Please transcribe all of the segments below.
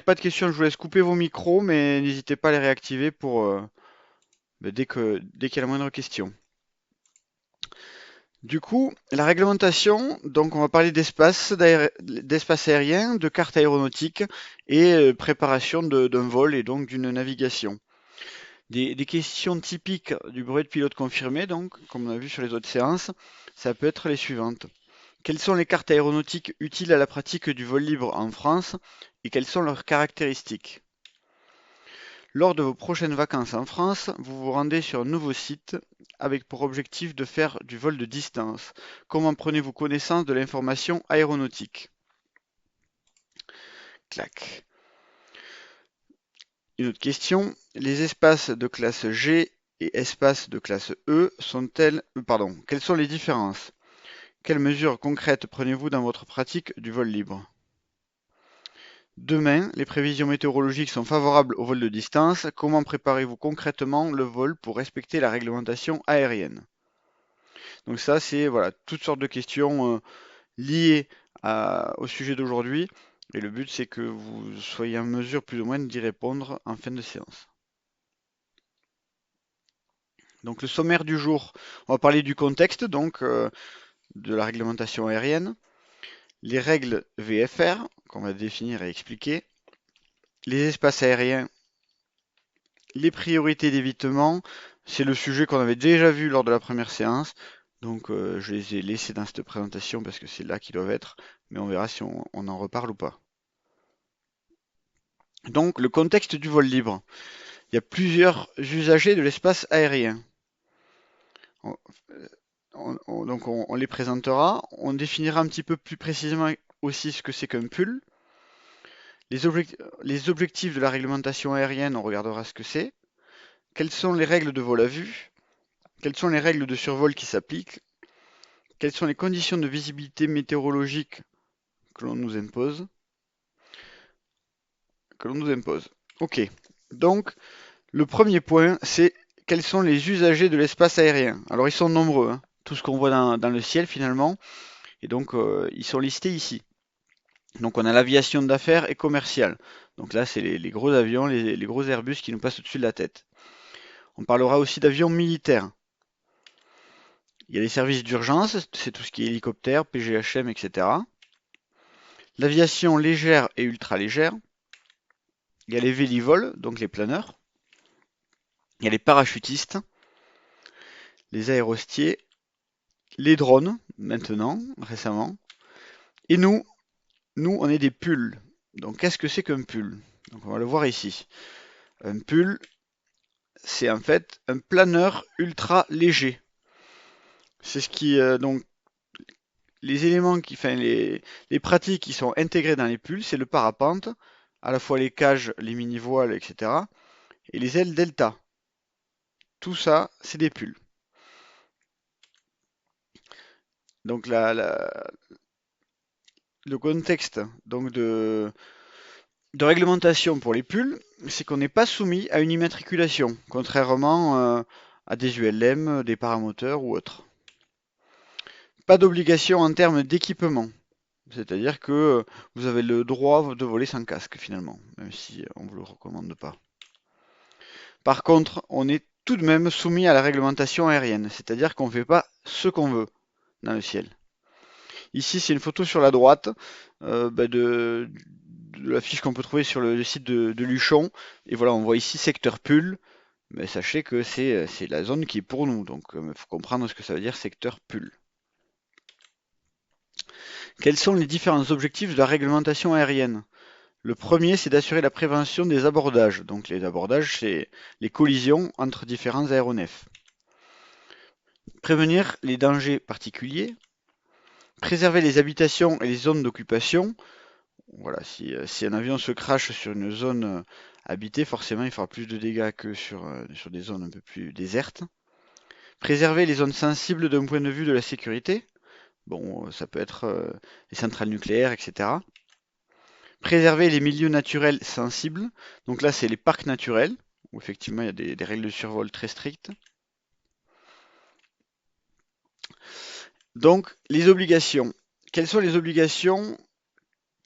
pas de questions, je vous laisse couper vos micros, mais n'hésitez pas à les réactiver pour dès qu'il y a la moindre question. Du coup, la réglementation, donc on va parler d'espace aérien, de cartes aéronautiques et préparation d'un vol et donc d'une navigation. Des questions typiques du brevet de pilote confirmé, donc, comme on a vu sur les autres séances, ça peut être les suivantes. Quelles sont les cartes aéronautiques utiles à la pratique du vol libre en France et quelles sont leurs caractéristiques? Lors de vos prochaines vacances en France, vous vous rendez sur un nouveau site avec pour objectif de faire du vol de distance. Comment prenez-vous connaissance de l'information aéronautique? Clac. Une autre question. Les espaces de classe G et espaces de classe E quelles sont les différences? Quelles mesures concrètes prenez-vous dans votre pratique du vol libre? Demain, les prévisions météorologiques sont favorables au vol de distance. Comment préparez-vous concrètement le vol pour respecter la réglementation aérienne? Donc ça, c'est voilà, toutes sortes de questions liées au sujet d'aujourd'hui. Et le but, c'est que vous soyez en mesure plus ou moins d'y répondre en fin de séance. Donc le sommaire du jour, on va parler du contexte, donc de la réglementation aérienne, les règles VFR, qu'on va définir et expliquer, les espaces aériens, les priorités d'évitement, c'est le sujet qu'on avait déjà vu lors de la première séance, donc je les ai laissés dans cette présentation parce que c'est là qu'ils doivent être, mais on verra si on en reparle ou pas. Donc le contexte du vol libre. Il y a plusieurs usagers de l'espace aérien. On, on les présentera. On définira un petit peu plus précisément aussi ce que c'est qu'un pull. Les objectifs de la réglementation aérienne, on regardera ce que c'est. Quelles sont les règles de vol à vue? Quelles sont les règles de survol qui s'appliquent? Quelles sont les conditions de visibilité météorologique que l'on nous impose? Ok. Donc, le premier point, c'est quels sont les usagers de l'espace aérien? Alors, ils sont nombreux, hein. Tout ce qu'on voit dans le ciel finalement, et donc ils sont listés ici. Donc, on a l'aviation d'affaires et commerciale. Donc là, c'est les gros avions, les gros Airbus qui nous passent au-dessus de la tête. On parlera aussi d'avions militaires. Il y a les services d'urgence, c'est tout ce qui est hélicoptère, PGHM, etc. L'aviation légère et ultra-légère. Il y a les vélivoles, donc les planeurs. Il y a les parachutistes, les aérostiers, les drones, maintenant, récemment. Et nous, on est des pulls. Donc, qu'est-ce que c'est qu'un pull? Donc, on va le voir ici. Un pull, c'est en fait un planeur ultra léger. C'est ce qui, donc, les éléments enfin, les pratiques qui sont intégrées dans les pulls, c'est le parapente, à la fois les cages, les mini-voiles, etc. et les ailes delta. Tout ça, c'est des pulls. Donc, le contexte donc de réglementation pour les pulls, c'est qu'on n'est pas soumis à une immatriculation, contrairement à des ULM, des paramoteurs ou autres. Pas d'obligation en termes d'équipement, c'est-à-dire que vous avez le droit de voler sans casque finalement, même si on ne vous le recommande pas. Par contre, on est tout de même soumis à la réglementation aérienne, c'est-à-dire qu'on ne fait pas ce qu'on veut dans le ciel. Ici, c'est une photo sur la droite de la fiche qu'on peut trouver sur le site de Luchon. Et voilà, on voit ici secteur pull. Mais sachez que c'est la zone qui est pour nous. Donc, il faut comprendre ce que ça veut dire secteur pull. Quels sont les différents objectifs de la réglementation aérienne? Le premier, c'est d'assurer la prévention des abordages. Donc, les abordages, c'est les collisions entre différents aéronefs. Prévenir les dangers particuliers. Préserver les habitations et les zones d'occupation. Voilà, si un avion se crache sur une zone habitée, forcément il fera plus de dégâts que sur des zones un peu plus désertes. Préserver les zones sensibles d'un point de vue de la sécurité. Bon, ça peut être les centrales nucléaires, etc. Préserver les milieux naturels sensibles. Donc là, c'est les parcs naturels, où effectivement il y a des règles de survol très strictes. Donc, les obligations. Quelles sont les obligations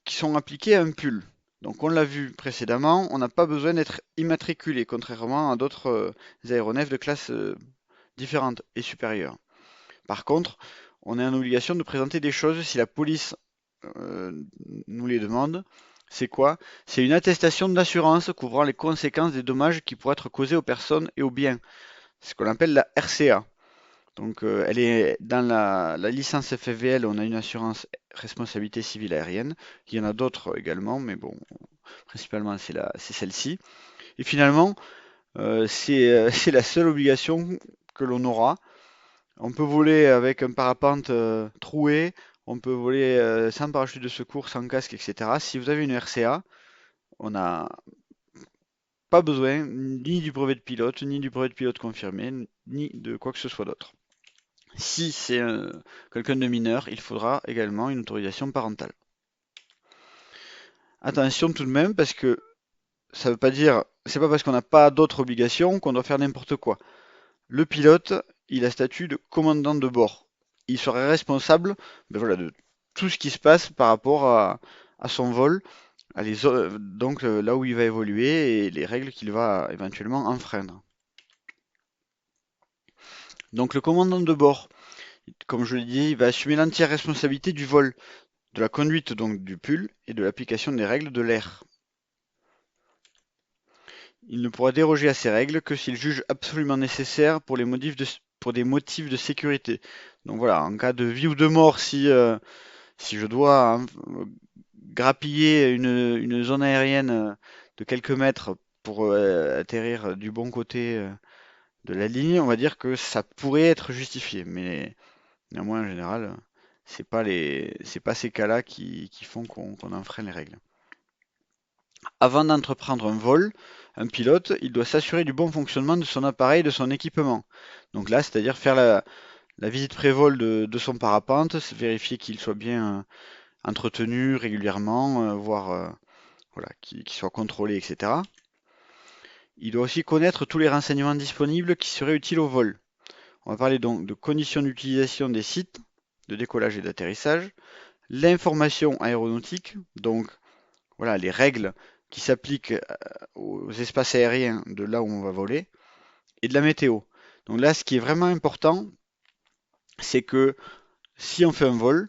qui sont appliquées à un pull? Donc on l'a vu précédemment, on n'a pas besoin d'être immatriculé, contrairement à d'autres aéronefs de classe différentes et supérieures. Par contre, on est en obligation de présenter des choses si la police euh, nous les demande. C'est quoi? C'est une attestation d'assurance couvrant les conséquences des dommages qui pourraient être causés aux personnes et aux biens. C'est ce qu'on appelle la RCA. Donc, elle est dans la licence FFVL, on a une assurance responsabilité civile aérienne. Il y en a d'autres également, mais bon, principalement c'est celle-ci. Et finalement, c'est la seule obligation que l'on aura. On peut voler avec un parapente troué, on peut voler sans parachute de secours, sans casque, etc. Si vous avez une RCA, on n'a pas besoin ni du brevet de pilote, ni du brevet de pilote confirmé, ni de quoi que ce soit d'autre. Si c'est quelqu'un de mineur, il faudra également une autorisation parentale. Attention tout de même, parce que ça veut pas dire, c'est pas parce qu'on n'a pas d'autres obligations qu'on doit faire n'importe quoi. Le pilote, il a statut de commandant de bord. Il serait responsable, ben voilà, de tout ce qui se passe par rapport à son vol, donc là où il va évoluer et les règles qu'il va éventuellement enfreindre. Donc le commandant de bord, comme je l'ai dit, il va assumer l'entière responsabilité du vol, de la conduite donc du pull et de l'application des règles de l'air. Il ne pourra déroger à ces règles que s'il juge absolument nécessaire pour des motifs de sécurité. Donc voilà, en cas de vie ou de mort, si je dois grappiller une zone aérienne de quelques mètres pour atterrir du bon côté de la ligne, on va dire que ça pourrait être justifié. Mais néanmoins, en général, c'est pas ces cas-là qui font qu'on enfreint les règles. Avant d'entreprendre un vol, un pilote, il doit s'assurer du bon fonctionnement de son appareil et de son équipement. Donc là, c'est-à-dire faire la visite pré-vol de son parapente, vérifier qu'il soit bien entretenu régulièrement, voire voilà, qu'il soit contrôlé, etc. Il doit aussi connaître tous les renseignements disponibles qui seraient utiles au vol. On va parler donc de conditions d'utilisation des sites, de décollage et d'atterrissage, l'information aéronautique, donc voilà les règles qui s'appliquent aux espaces aériens de là où on va voler, et de la météo. Donc là, ce qui est vraiment important, c'est que si on fait un vol,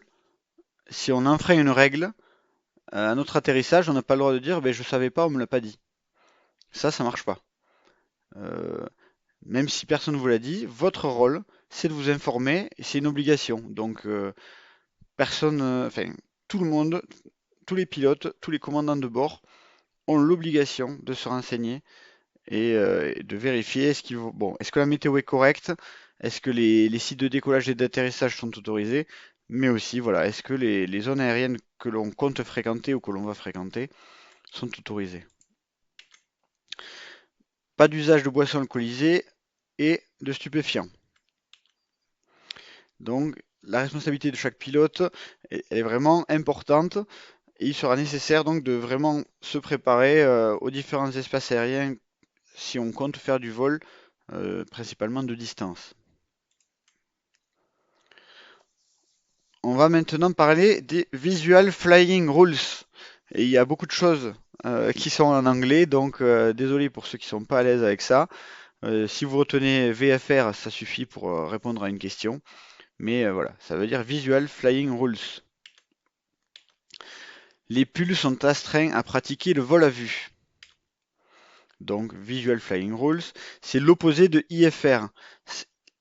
si on enfreint une règle, à notre atterrissage, on n'a pas le droit de dire ben, je savais pas, on me l'a pas dit. Ça marche pas. Euh, Même si personne ne vous l'a dit, votre rôle, c'est de vous informer et c'est une obligation. Donc personne, enfin tout le monde, tous les pilotes, tous les commandants de bord ont l'obligation de se renseigner et de vérifier est-ce que la météo est correcte, est-ce que les sites de décollage et d'atterrissage sont autorisés, mais aussi voilà, est-ce que les zones aériennes que l'on compte fréquenter ou que l'on va fréquenter sont autorisées. Pas d'usage de boissons alcoolisées et de stupéfiants. Donc la responsabilité de chaque pilote elle est vraiment importante et il sera nécessaire donc de vraiment se préparer aux différents espaces aériens si on compte faire du vol principalement de distance. On va maintenant parler des Visual Flying Rules. Et il y a beaucoup de choses qui sont en anglais, donc désolé pour ceux qui sont pas à l'aise avec ça. Si vous retenez VFR, ça suffit pour répondre à une question. Mais voilà, ça veut dire Visual Flying Rules. Les pulls sont astreints à pratiquer le vol à vue. Donc Visual Flying Rules, c'est l'opposé de IFR.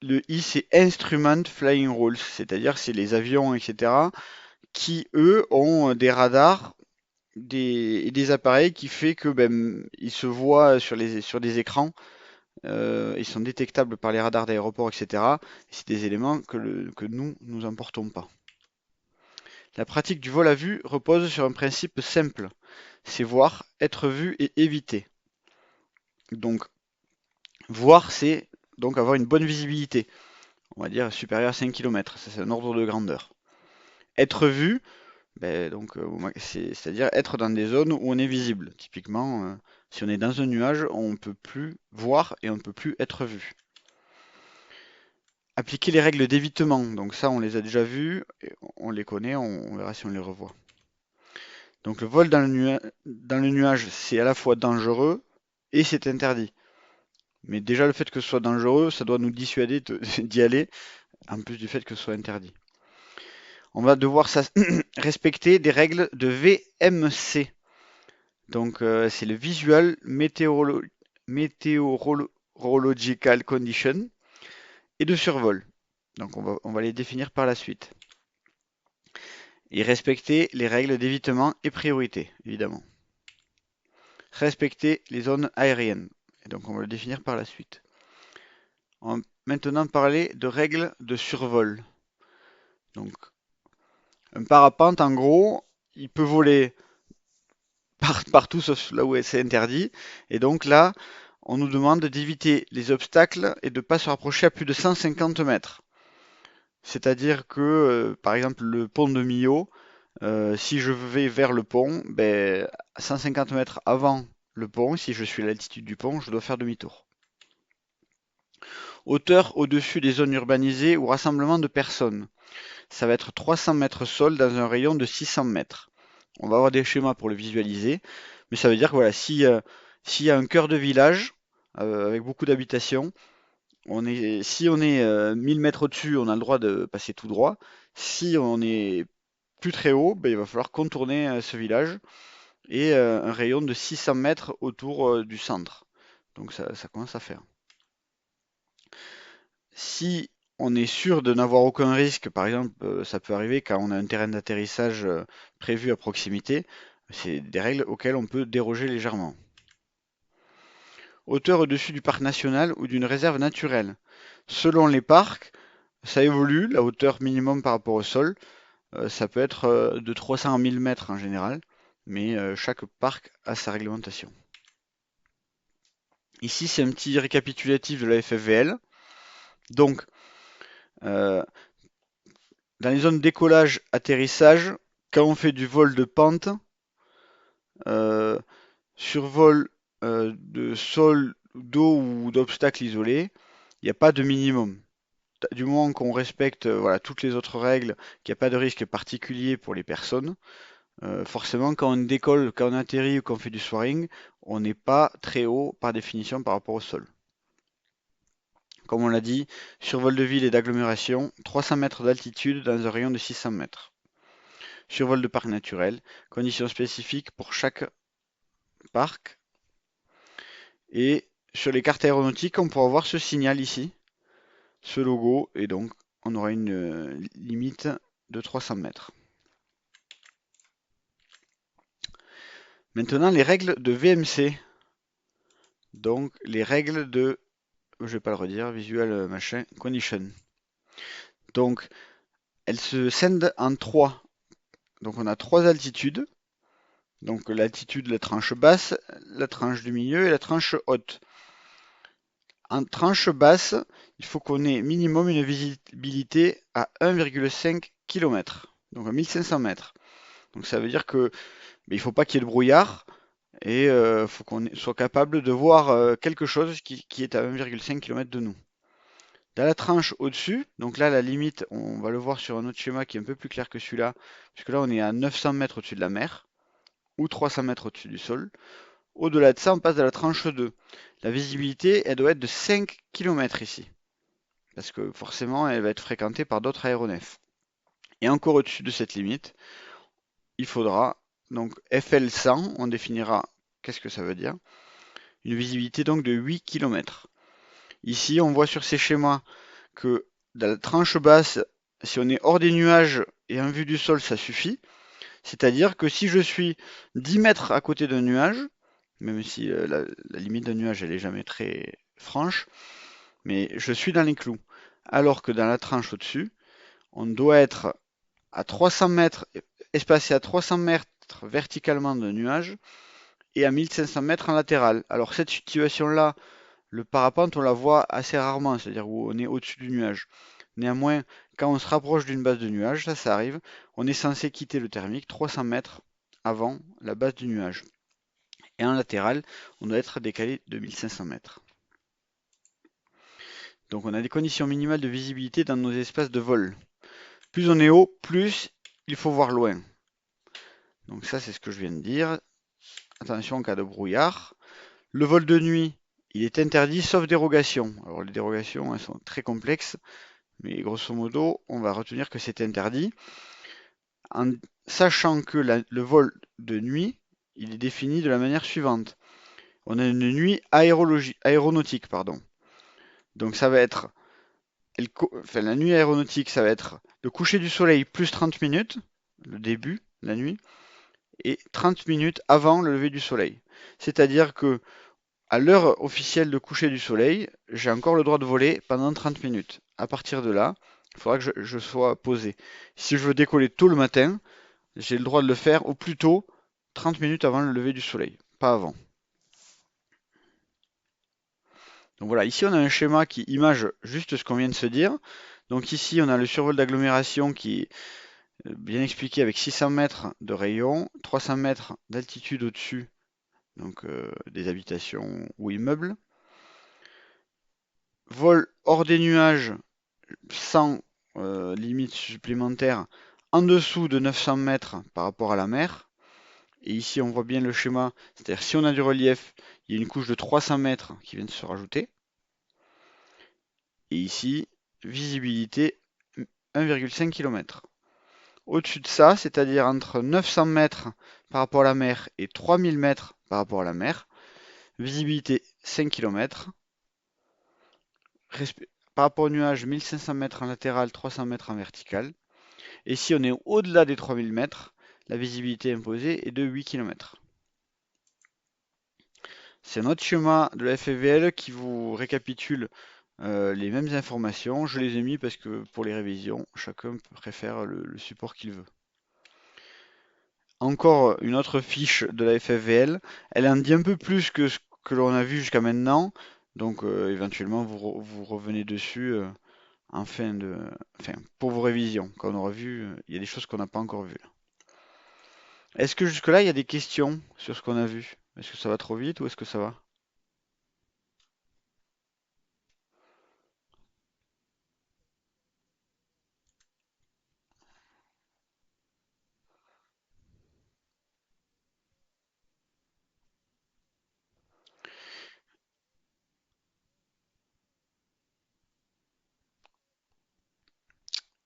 Le I, c'est Instrument Flying Rules, c'est-à-dire c'est les avions, etc., qui, eux, ont des radars et des appareils qui fait que ils se voient sur des écrans, ils sont détectables par les radars d'aéroport, etc. Et c'est des éléments que nous emportons pas. La pratique du vol à vue repose sur un principe simple, c'est voir, être vu et éviter. Donc voir, c'est donc avoir une bonne visibilité, on va dire supérieure à 5 km, ça c'est un ordre de grandeur. Être vu, donc c'est-à-dire être dans des zones où on est visible. Typiquement, si on est dans un nuage, on ne peut plus voir et on ne peut plus être vu. Appliquer les règles d'évitement, donc ça on les a déjà vues, on les connaît, on verra si on les revoit. Donc le vol dans le nuage, c'est à la fois dangereux et c'est interdit. Mais déjà le fait que ce soit dangereux, ça doit nous dissuader d'y aller, en plus du fait que ce soit interdit. On va devoir respecter des règles de VMC. Donc c'est le Visual Meteorological Condition et de survol. Donc on va les définir par la suite. Et respecter les règles d'évitement et priorité, évidemment. Respecter les zones aériennes. Et donc on va le définir par la suite. On va maintenant parler de règles de survol. Donc un parapente, en gros, il peut voler partout sauf là où c'est interdit. Et donc là, on nous demande d'éviter les obstacles et de ne pas se rapprocher à plus de 150 mètres. C'est-à-dire que, par exemple, le pont de Millau, si je vais vers le pont, ben, 150 mètres avant le pont, si je suis à l'altitude du pont, je dois faire demi-tour. Hauteur au-dessus des zones urbanisées ou rassemblement de personnes. Ça va être 300 mètres sol dans un rayon de 600 mètres. On va avoir des schémas pour le visualiser, mais ça veut dire que voilà, s'il y a un cœur de village avec beaucoup d'habitations, si on est 1000 mètres au-dessus, on a le droit de passer tout droit. Si on est plus très haut, ben, il va falloir contourner ce village et un rayon de 600 mètres autour du centre. Donc ça commence à faire. Si on est sûr de n'avoir aucun risque, par exemple, ça peut arriver quand on a un terrain d'atterrissage prévu à proximité, c'est des règles auxquelles on peut déroger légèrement. Hauteur au-dessus du parc national ou d'une réserve naturelle. Selon les parcs, ça évolue, la hauteur minimum par rapport au sol. Ça peut être de 300 à 1000 mètres en général, mais chaque parc a sa réglementation. Ici, c'est un petit récapitulatif de la FFVL. Donc, euh, dans les zones décollage, atterrissage, quand on fait du vol de pente, euh, survol de sol, d'eau ou d'obstacles isolés, il n'y a pas de minimum. Du moment qu'on respecte voilà, toutes les autres règles, qu'il n'y a pas de risque particulier pour les personnes, forcément quand on décolle, quand on atterrit ou qu'on fait du soaring, on n'est pas très haut par définition par rapport au sol. Comme on l'a dit, survol de ville et d'agglomération, 300 mètres d'altitude dans un rayon de 600 mètres. Survol de parc naturel, conditions spécifiques pour chaque parc. Et sur les cartes aéronautiques, on pourra voir ce signal ici, ce logo, et donc on aura une limite de 300 mètres. Maintenant, les règles de VMC. Donc, les règles de, je vais pas le redire, visual machin, condition. Donc, elles se scindent en trois. Donc, on a trois altitudes. Donc, l'altitude, la tranche basse, la tranche du milieu et la tranche haute. En tranche basse, il faut qu'on ait minimum une visibilité à 1,5 km, donc à 1500 mètres. Donc ça veut dire que il ne faut pas qu'il y ait de brouillard et il faut qu'on soit capable de voir quelque chose qui est à 1,5 km de nous. Dans la tranche au-dessus, donc là la limite, on va le voir sur un autre schéma qui est un peu plus clair que celui-là, puisque là on est à 900 mètres au-dessus de la mer ou 300 mètres au-dessus du sol. Au-delà de ça, on passe à la tranche 2. La visibilité, elle doit être de 5 km ici, parce que forcément, elle va être fréquentée par d'autres aéronefs. Et encore au-dessus de cette limite, il faudra, donc FL100, on définira qu'est-ce que ça veut dire, une visibilité donc de 8 km. Ici, on voit sur ces schémas que dans la tranche basse, si on est hors des nuages et en vue du sol, ça suffit. C'est-à-dire que si je suis 10 mètres à côté d'un nuage, même si la limite d'un nuage elle est jamais très franche, mais je suis dans les clous. Alors que dans la tranche au-dessus, on doit être à 300 mètres, espacé à 300 mètres verticalement d'un nuage et à 1500 mètres en latéral. Alors cette situation-là, le parapente, on la voit assez rarement, c'est-à-dire où on est au-dessus du nuage. Néanmoins, quand on se rapproche d'une base de nuage, ça arrive, on est censé quitter le thermique 300 mètres avant la base du nuage. Et en latéral, on doit être décalé de 1500 mètres. Donc on a des conditions minimales de visibilité dans nos espaces de vol. Plus on est haut, plus il faut voir loin. Donc ça, c'est ce que je viens de dire. Attention en cas de brouillard. Le vol de nuit, il est interdit sauf dérogation. Alors les dérogations, elles sont très complexes, mais grosso modo, on va retenir que c'est interdit, en sachant que le vol de nuit, il est défini de la manière suivante. On a une nuit aéronautique, pardon. Donc ça va être, enfin, la nuit aéronautique, ça va être le coucher du soleil plus 30 minutes, le début, la nuit, et 30 minutes avant le lever du soleil. C'est-à-dire que à l'heure officielle de coucher du soleil, j'ai encore le droit de voler pendant 30 minutes. À partir de là, il faudra que je sois posé. Si je veux décoller tôt le matin, j'ai le droit de le faire au plus tôt 30 minutes avant le lever du soleil, pas avant. Donc voilà, ici on a un schéma qui image juste ce qu'on vient de se dire. Donc ici on a le survol d'agglomération qui est bien expliqué avec 600 mètres de rayon, 300 mètres d'altitude au-dessus, donc des habitations ou immeubles. Vol hors des nuages sans limite supplémentaire en dessous de 900 mètres par rapport à la mer. Et ici, on voit bien le schéma, c'est-à-dire si on a du relief, il y a une couche de 300 mètres qui vient de se rajouter. Et ici, visibilité 1,5 km. Au-dessus de ça, c'est-à-dire entre 900 mètres par rapport à la mer et 3000 mètres par rapport à la mer, visibilité 5 km. Par rapport au nuage, 1500 mètres en latéral, 300 mètres en vertical. Et si on est au-delà des 3000 mètres, la visibilité imposée est de 8 km. C'est un autre schéma de la FFVL qui vous récapitule les mêmes informations. Je les ai mis parce que pour les révisions, chacun préfère le support qu'il veut. Encore une autre fiche de la FFVL. Elle en dit un peu plus que ce que l'on a vu jusqu'à maintenant. Donc éventuellement, vous revenez dessus enfin, pour vos révisions. Quand on aura vu, il y a des choses qu'on n'a pas encore vues. Est-ce que jusque-là, il y a des questions sur ce qu'on a vu? Est-ce que ça va trop vite ou est-ce que ça va?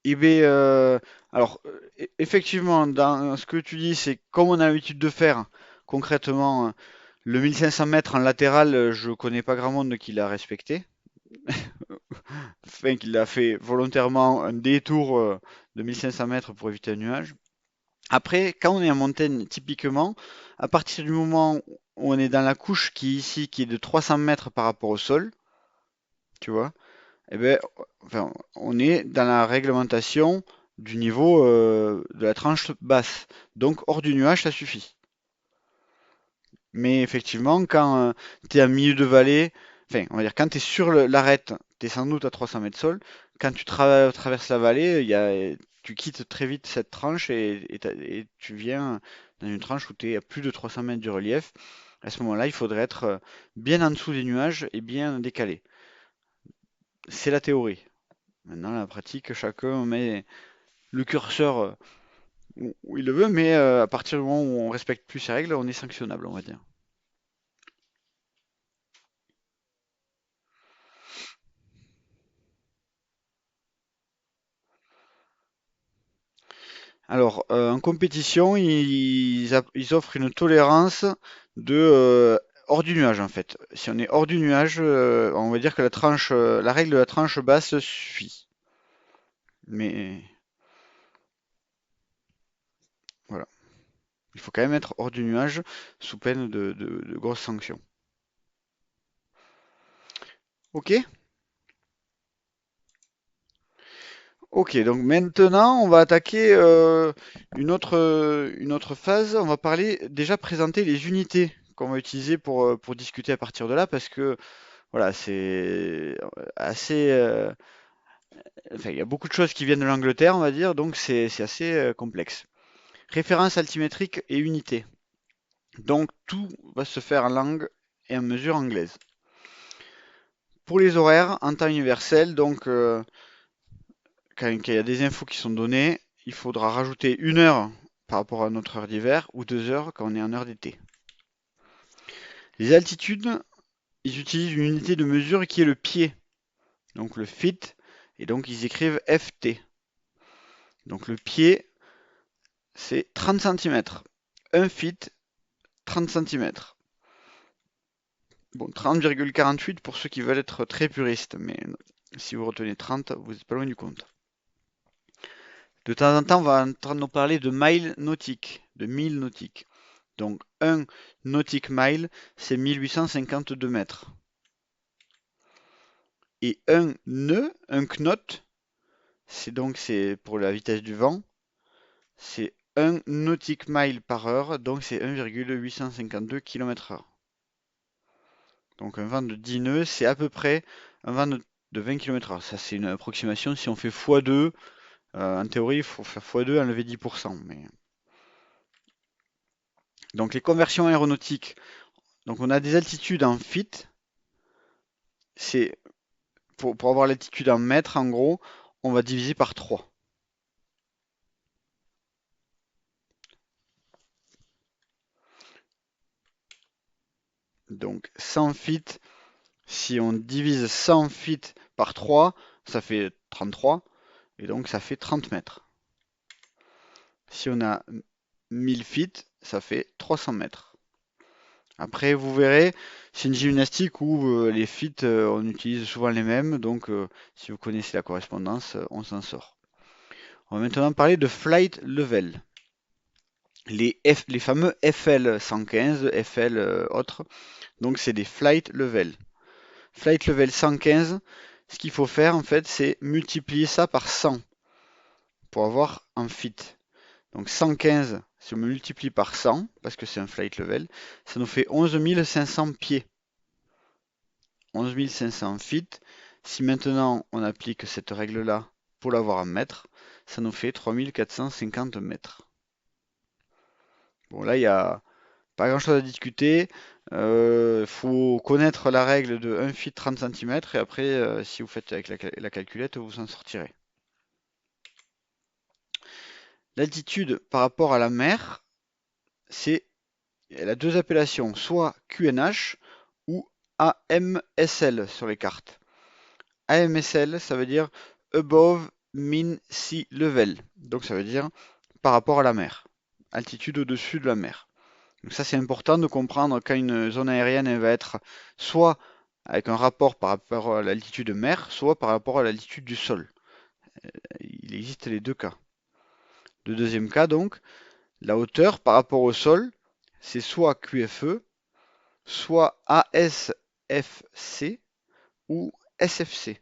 Eh bien, alors, effectivement, dans ce que tu dis, c'est comme on a l'habitude de faire, concrètement, le 1500 mètres en latéral, je connais pas grand monde qui l'a respecté. Enfin, qu'il a fait volontairement un détour de 1500 mètres pour éviter un nuage. Après, quand on est en montagne, typiquement, à partir du moment où on est dans la couche qui est ici, qui est de 300 mètres par rapport au sol, tu vois, eh ben, enfin, on est dans la réglementation du niveau de la tranche basse. Donc, hors du nuage, ça suffit. Mais effectivement, quand tu es en milieu de vallée, enfin, on va dire, quand tu es sur l'arête, tu es sans doute à 300 mètres sol. Quand tu traverses la vallée, tu quittes très vite cette tranche et tu viens dans une tranche où tu es à plus de 300 mètres du relief. À ce moment-là, il faudrait être bien en dessous des nuages et bien décalé. C'est la théorie. Maintenant, la pratique, chacun met le curseur où il le veut, mais à partir du moment où on respecte plus ces règles, on est sanctionnable, on va dire. Alors, en compétition, ils offrent une tolérance de hors du nuage en fait. Si on est hors du nuage, on va dire que la règle de la tranche basse suffit. Mais voilà, il faut quand même être hors du nuage sous peine de grosses sanctions. Ok? Ok, donc maintenant on va attaquer une autre phase. On va déjà présenter les unités qu'on va utiliser pour discuter à partir de là, parce que voilà, c'est assez. Enfin, il y a beaucoup de choses qui viennent de l'Angleterre, on va dire, donc c'est assez complexe. Référence altimétrique et unité. Donc tout va se faire en langue et en mesure anglaise. Pour les horaires, en temps universel, donc quand il y a des infos qui sont données, il faudra rajouter 1 heure par rapport à notre heure d'hiver ou 2 heures quand on est en heure d'été. Les altitudes, ils utilisent une unité de mesure qui est le pied, donc le feet, et donc ils écrivent FT. Donc le pied, c'est 30 cm. Un feet, 30 cm. Bon, 30,48 pour ceux qui veulent être très puristes, mais si vous retenez 30, vous n'êtes pas loin du compte. De temps en temps, on va entendre nous parler de miles nautiques, de milles nautiques. Donc, un nautic mile, c'est 1852 mètres. Et un nœud, un knot, c'est pour la vitesse du vent, c'est 1 nautic mile par heure, donc c'est 1,852 km/h. Donc un vent de 10 nœuds, c'est à peu près un vent de 20 km/h. Ça, c'est une approximation. Si on fait x2, en théorie, il faut faire x2, enlever 10%. Donc les conversions aéronautiques, donc on a des altitudes en feet. C'est pour avoir l'altitude en mètres, en gros, on va diviser par 3. Donc 100 feet, si on divise 100 feet par 3, ça fait 33. Et donc ça fait 30 mètres. Si on a 1000 feet, ça fait 300 mètres. Après, vous verrez, c'est une gymnastique où les feet, on utilise souvent les mêmes. Donc si vous connaissez la correspondance, on s'en sort. On va maintenant parler de flight level. Les fameux FL 115, FL autres, donc c'est des flight level. Flight level 115, ce qu'il faut faire en fait, c'est multiplier ça par 100 pour avoir un feet. Donc 115, si on multiplie par 100, parce que c'est un flight level, ça nous fait 11 500 pieds. 11 500 feet. Si maintenant on applique cette règle-là pour l'avoir en mètres, ça nous fait 3450 mètres. Bon, là, il n'y a pas grand-chose à discuter. Il faut connaître la règle de 1 feet 30 cm et après, si vous faites avec la calculette, vous en sortirez. L'altitude par rapport à la mer, elle a deux appellations, soit QNH ou AMSL sur les cartes. AMSL, ça veut dire Above Mean Sea Level. Donc ça veut dire par rapport à la mer. Altitude au-dessus de la mer. Donc ça, c'est important de comprendre quand une zone aérienne elle va être soit avec un rapport par rapport à l'altitude de mer, soit par rapport à l'altitude du sol. Il existe les deux cas. Le deuxième cas, donc, la hauteur par rapport au sol, c'est soit QFE, soit ASFC ou SFC.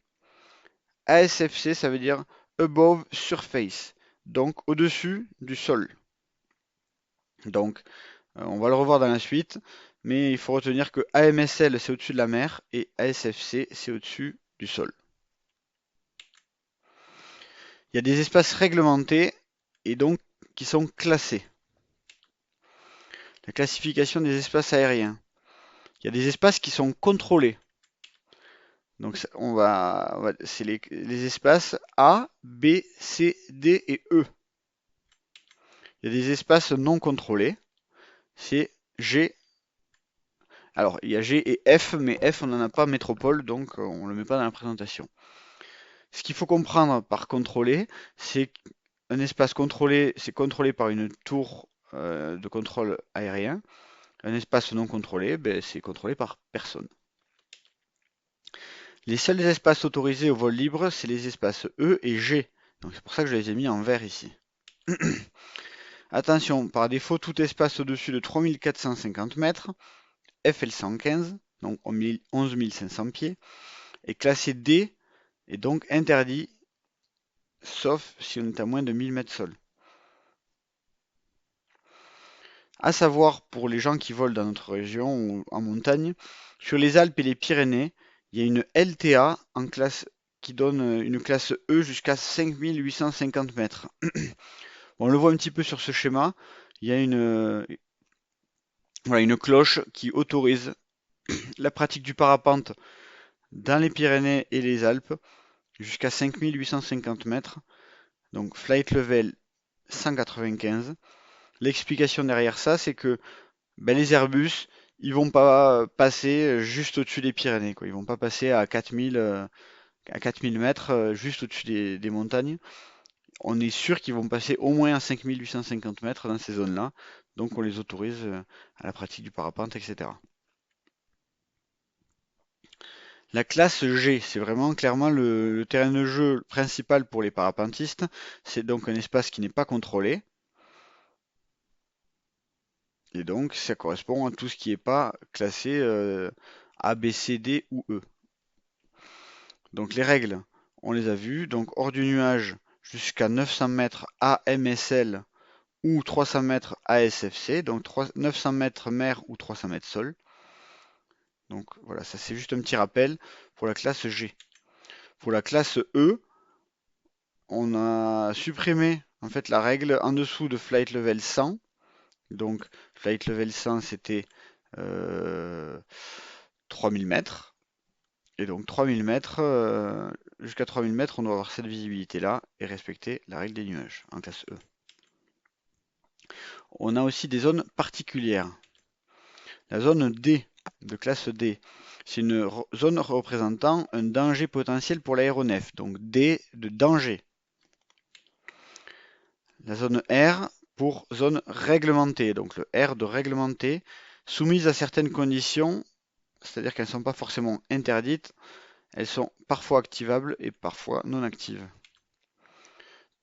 ASFC, ça veut dire Above Surface, donc au-dessus du sol. Donc, on va le revoir dans la suite, mais il faut retenir que AMSL, c'est au-dessus de la mer, et ASFC, c'est au-dessus du sol. Il y a des espaces réglementés, et donc qui sont classés. La classification des espaces aériens. Il y a des espaces qui sont contrôlés. Donc c'est les espaces A, B, C, D et E. Il y a des espaces non contrôlés. C'est G. Alors, il y a G et F, mais F, on n'en a pas métropole, donc on ne le met pas dans la présentation. Ce qu'il faut comprendre par contrôlé, c'est qu'un espace contrôlé, c'est contrôlé par une tour de contrôle aérien. Un espace non contrôlé, c'est contrôlé par personne. Les seuls espaces autorisés au vol libre, c'est les espaces E et G. Donc c'est pour ça que je les ai mis en vert ici. Attention, par défaut, tout espace au-dessus de 3450 mètres, FL115, donc 11 500 pieds, est classé D et donc interdit, sauf si on est à moins de 1000 mètres sol. À savoir, pour les gens qui volent dans notre région ou en montagne, sur les Alpes et les Pyrénées, il y a une LTA en classe qui donne une classe E jusqu'à 5850 mètres. On le voit un petit peu sur ce schéma. Il y a une cloche qui autorise la pratique du parapente dans les Pyrénées et les Alpes jusqu'à 5850 mètres. Donc flight level 195. l'explication derrière ça, c'est que ben, les Airbus, ils vont pas passer juste au-dessus des Pyrénées, quoi. Ils vont pas passer à 4000 mètres juste au-dessus des montagnes. On est sûr qu'ils vont passer au moins à 5850 mètres dans ces zones-là. Donc on les autorise à la pratique du parapente, etc. La classe G, c'est vraiment clairement le terrain de jeu principal pour les parapentistes. C'est donc un espace qui n'est pas contrôlé. Et donc ça correspond à tout ce qui n'est pas classé A, B, C, D ou E. Donc les règles, on les a vues. Donc hors du nuage jusqu'à 900 mètres AMSL ou 300 mètres ASFC. Donc 900 mètres mer ou 300 mètres sol. Donc voilà, ça c'est juste un petit rappel pour la classe G. Pour la classe E, on a supprimé en fait la règle en dessous de flight level 100. Donc flight level 100 c'était 3000 mètres. Et donc 3000 mètres, jusqu'à 3000 mètres, on doit avoir cette visibilité-là et respecter la règle des nuages en classe E. On a aussi des zones particulières. La zone D, de classe D, c'est une zone représentant un danger potentiel pour l'aéronef. Donc D de danger. La zone R pour zone réglementée. Donc le R de réglementé, soumise à certaines conditions, c'est-à-dire qu'elles ne sont pas forcément interdites, elles sont parfois activables et parfois non actives.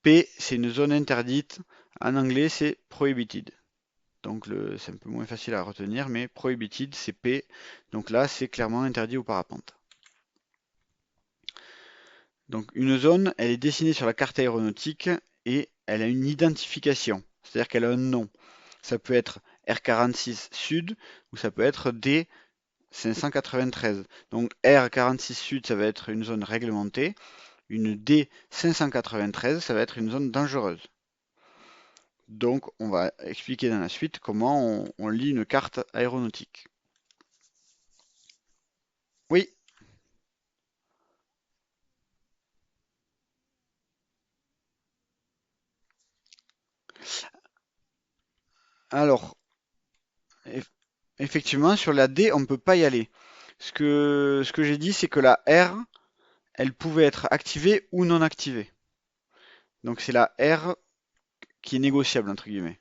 P, c'est une zone interdite. En anglais, c'est prohibited. Donc c'est un peu moins facile à retenir, mais prohibited, c'est P. Donc là, c'est clairement interdit au parapente. Donc une zone, elle est dessinée sur la carte aéronautique et elle a une identification, c'est-à-dire qu'elle a un nom. Ça peut être R46 Sud ou ça peut être D593. Donc R46 Sud, ça va être une zone réglementée. Une D593, ça va être une zone dangereuse. Donc on va expliquer dans la suite comment on lit une carte aéronautique. Oui, alors effectivement sur la D on ne peut pas y aller. Ce que j'ai dit c'est que la R elle pouvait être activée ou non activée. Donc c'est la R qui est négociable entre guillemets.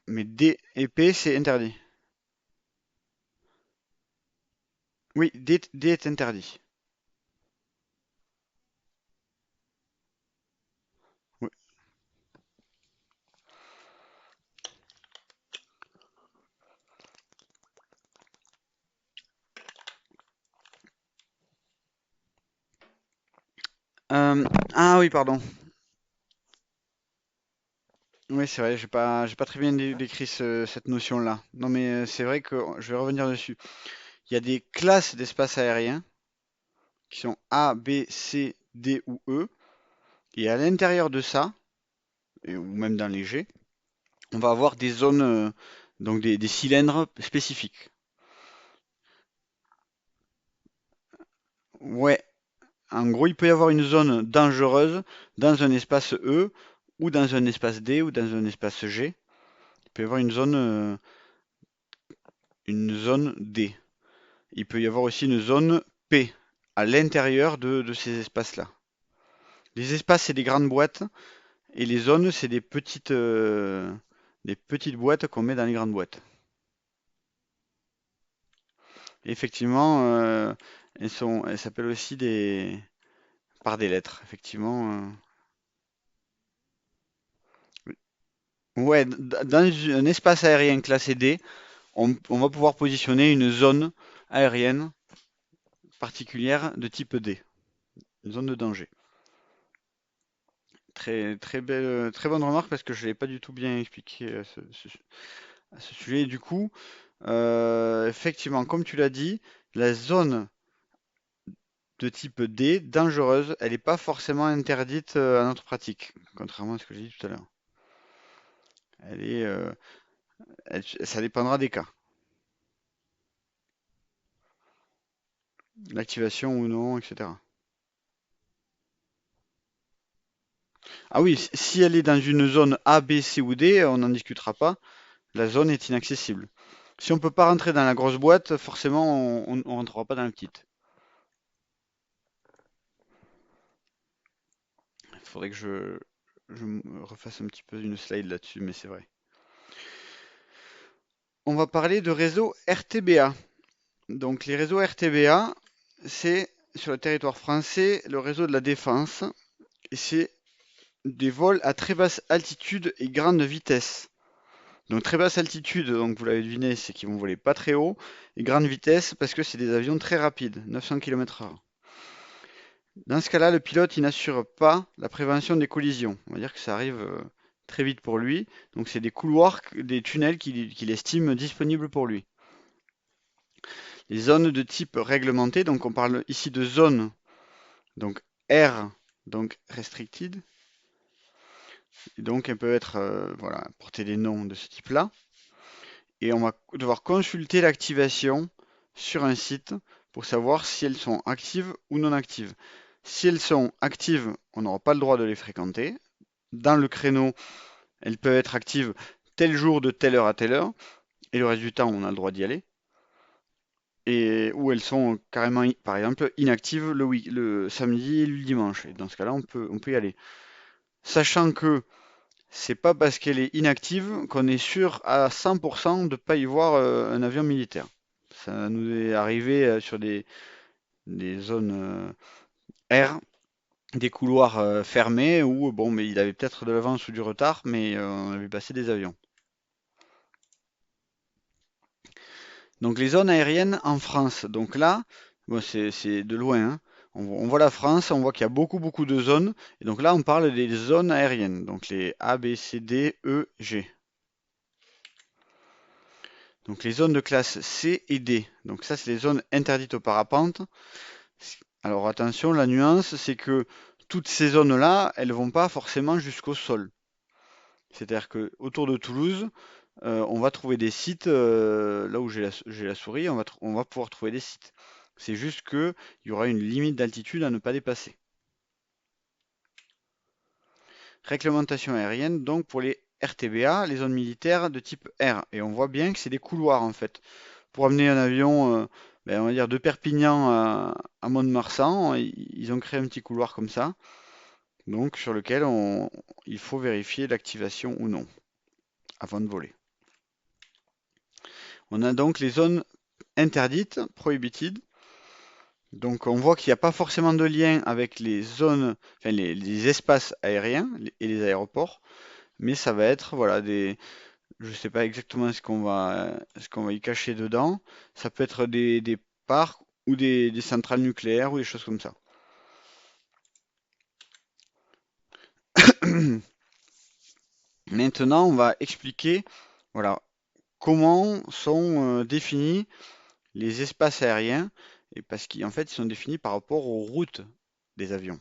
Mais D et P c'est interdit. Oui, D est interdit. Oui. Ah oui, pardon. Oui, c'est vrai, j'ai pas très bien décrit cette notion-là. Non, mais c'est vrai que je vais revenir dessus. Il y a des classes d'espace aérien qui sont A, B, C, D ou E. Et à l'intérieur de ça, ou même dans les G, on va avoir des zones, donc des cylindres spécifiques. Ouais, en gros, il peut y avoir une zone dangereuse dans un espace E, ou dans un espace D, ou dans un espace G. Il peut y avoir une zone D. Il peut y avoir aussi une zone P à l'intérieur de ces espaces-là. Les espaces, c'est des grandes boîtes et les zones, c'est des petites boîtes qu'on met dans les grandes boîtes. Et effectivement, elles s'appellent aussi par des lettres. Effectivement, ouais, dans un espace aérien classé D, on va pouvoir positionner une zone aérienne particulière de type D, une zone de danger. Très, très belle, très bonne remarque parce que je ne l'ai pas du tout bien expliqué à ce sujet. Et du coup, effectivement, comme tu l'as dit, la zone de type D, dangereuse, elle n'est pas forcément interdite à notre pratique, contrairement à ce que j'ai dit tout à l'heure. Elle est, ça dépendra des cas, l'activation ou non, etc. Ah oui, si elle est dans une zone A, B, C ou D, on n'en discutera pas. La zone est inaccessible. Si on peut pas rentrer dans la grosse boîte, forcément, on rentrera pas dans la petite. Il faudrait que je me refasse un petit peu une slide là-dessus, mais c'est vrai. On va parler de réseau RTBA. Donc les réseaux RTBA, c'est sur le territoire français le réseau de la défense et c'est des vols à très basse altitude et grande vitesse. Donc très basse altitude, donc vous l'avez deviné, c'est qu'ils vont voler pas très haut, et grande vitesse parce que c'est des avions très rapides, 900 km/h. Dans ce cas-là, le pilote il n'assure pas la prévention des collisions. On va dire que ça arrive très vite pour lui. Donc c'est des couloirs, des tunnels qu'il estime disponibles pour lui. Les zones de type réglementé, donc on parle ici de zones, donc R, donc restricted, et donc elles peuvent être, voilà, porter des noms de ce type-là. Et on va devoir consulter l'activation sur un site pour savoir si elles sont actives ou non actives. Si elles sont actives, on n'aura pas le droit de les fréquenter. Dans le créneau, elles peuvent être actives tel jour de telle heure à telle heure, et le reste du temps, on a le droit d'y aller. Et où elles sont carrément, par exemple, inactives le samedi et le dimanche. Et dans ce cas-là, on peut y aller. Sachant que c'est pas parce qu'elle est inactive qu'on est sûr à 100% de ne pas y voir un avion militaire. Ça nous est arrivé sur des zones R, des couloirs fermés où bon, mais il avait peut-être de l'avance ou du retard, mais on avait passé des avions. Donc les zones aériennes en France. Donc là, bon, c'est de loin, hein. On voit la France, on voit qu'il y a beaucoup de zones. Et donc là, on parle des zones aériennes. Donc les A, B, C, D, E, G. Donc les zones de classe C et D. Donc ça, c'est les zones interdites aux parapentes. Alors attention, la nuance, c'est que toutes ces zones-là, elles vont pas forcément jusqu'au sol. C'est-à-dire que autour de Toulouse, on va trouver des sites, là où j'ai la souris, on va pouvoir trouver des sites. C'est juste qu'il y aura une limite d'altitude à ne pas dépasser. Réglementation aérienne, donc pour les RTBA, les zones militaires de type R. Et on voit bien que c'est des couloirs en fait. Pour amener un avion, on va dire de Perpignan à Mont-de-Marsan, ils ont créé un petit couloir comme ça, donc sur lequel il faut vérifier l'activation ou non avant de voler. On a donc les zones interdites, prohibited. Donc on voit qu'il n'y a pas forcément de lien avec les zones, enfin les espaces aériens et les aéroports, mais ça va être voilà je ne sais pas exactement ce qu'on va y cacher dedans. Ça peut être des parcs ou des centrales nucléaires ou des choses comme ça. Maintenant, on va expliquer voilà comment sont définis les espaces aériens et parce qu'en fait ils sont définis par rapport aux routes des avions.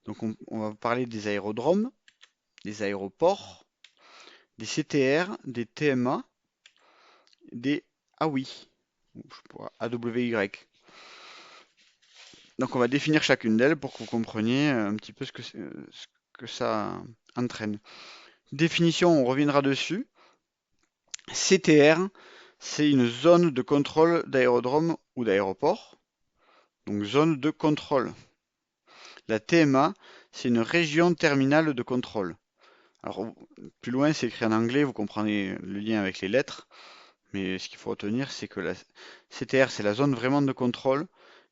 Donc on va parler des aérodromes, des aéroports, des CTR, des TMA, des AWI, AWY. Donc on va définir chacune d'elles pour que vous compreniez un petit peu ce que ça entraîne. Définition, on reviendra dessus. CTR, c'est une zone de contrôle d'aérodrome ou d'aéroport. Donc zone de contrôle. La TMA, c'est une région terminale de contrôle. Alors plus loin, c'est écrit en anglais, vous comprenez le lien avec les lettres. Mais ce qu'il faut retenir, c'est que la CTR, c'est la zone vraiment de contrôle.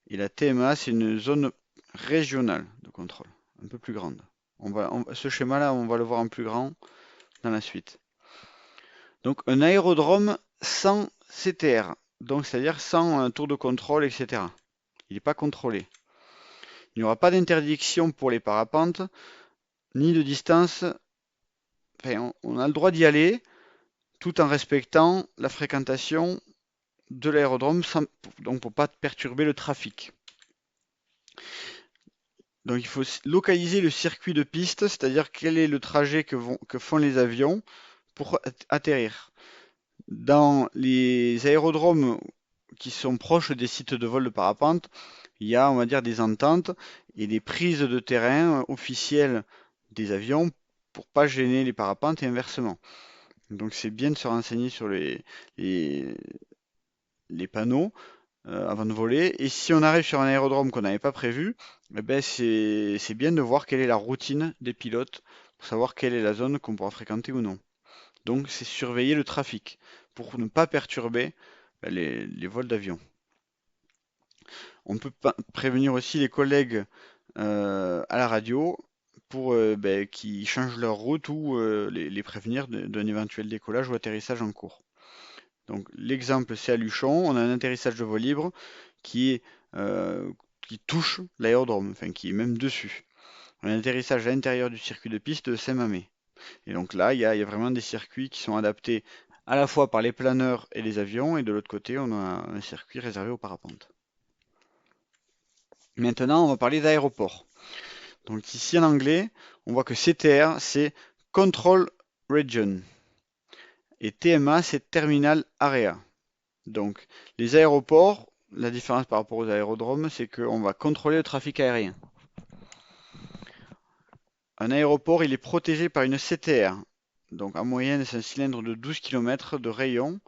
Et la TMA, c'est une zone régionale de contrôle, un peu plus grande. Ce schéma-là, on va le voir en plus grand dans la suite. Donc un aérodrome sans CTR, donc c'est-à-dire sans un tour de contrôle, etc. Il n'est pas contrôlé. Il n'y aura pas d'interdiction pour les parapentes, ni de distance. Enfin, on a le droit d'y aller tout en respectant la fréquentation de l'aérodrome, donc pour ne pas perturber le trafic. Donc il faut localiser le circuit de piste, c'est-à-dire quel est le trajet que font les avions pour atterrir. Dans les aérodromes qui sont proches des sites de vol de parapente, il y a, on va dire, des ententes et des prises de terrain officielles des avions pour pas gêner les parapentes et inversement. Donc c'est bien de se renseigner sur les, les panneaux avant de voler. Et si on arrive sur un aérodrome qu'on n'avait pas prévu, eh ben c'est bien de voir quelle est la routine des pilotes pour savoir quelle est la zone qu'on pourra fréquenter ou non. Donc c'est surveiller le trafic pour ne pas perturber les vols d'avion. On peut prévenir aussi les collègues à la radio pour qu'ils changent leur route ou les prévenir d'un éventuel décollage ou atterrissage en cours. Donc l'exemple c'est à Luchon, on a un atterrissage de vol libre qui est qui touche l'aérodrome, enfin qui est même dessus. Un atterrissage à l'intérieur du circuit de piste de Saint-Mamé. Et donc là, il y a vraiment des circuits qui sont adaptés à la fois par les planeurs et les avions, et de l'autre côté, on a un circuit réservé aux parapentes. Maintenant, on va parler d'aéroport. Donc ici en anglais, on voit que CTR, c'est Control Region. Et TMA, c'est Terminal Area. Donc les aéroports, la différence par rapport aux aérodromes, c'est qu'on va contrôler le trafic aérien. Un aéroport, il est protégé par une CTR. Donc en moyenne, c'est un cylindre de 12 km de rayon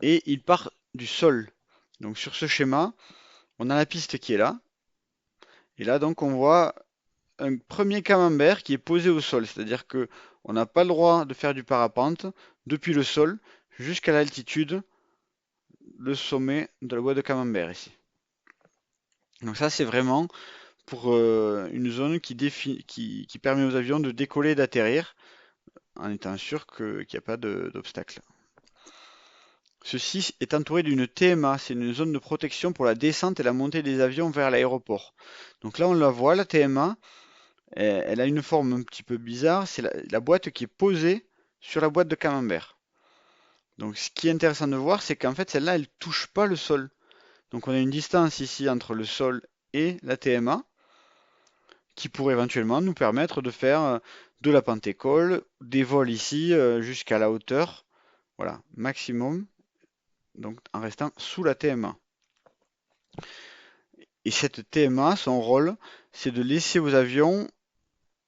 et il part du sol. Donc sur ce schéma, on a la piste qui est là. Et là, donc, on voit un premier camembert qui est posé au sol. C'est-à-dire que on n'a pas le droit de faire du parapente depuis le sol jusqu'à l'altitude, le sommet de la boîte de camembert ici. Donc ça, c'est vraiment pour une zone qui permet aux avions de décoller et d'atterrir en étant sûr qu'il n'y a pas d'obstacle. Ceci est entouré d'une TMA, c'est une zone de protection pour la descente et la montée des avions vers l'aéroport. Donc là, on la voit, la TMA, elle a une forme un petit peu bizarre, c'est la boîte qui est posée sur la boîte de camembert. Donc ce qui est intéressant de voir, c'est qu'en fait, celle-là, elle ne touche pas le sol. Donc on a une distance ici entre le sol et la TMA, qui pourrait éventuellement nous permettre de faire de la pente-école, des vols ici jusqu'à la hauteur, voilà, maximum, donc en restant sous la TMA. Et cette TMA, son rôle, c'est de laisser aux avions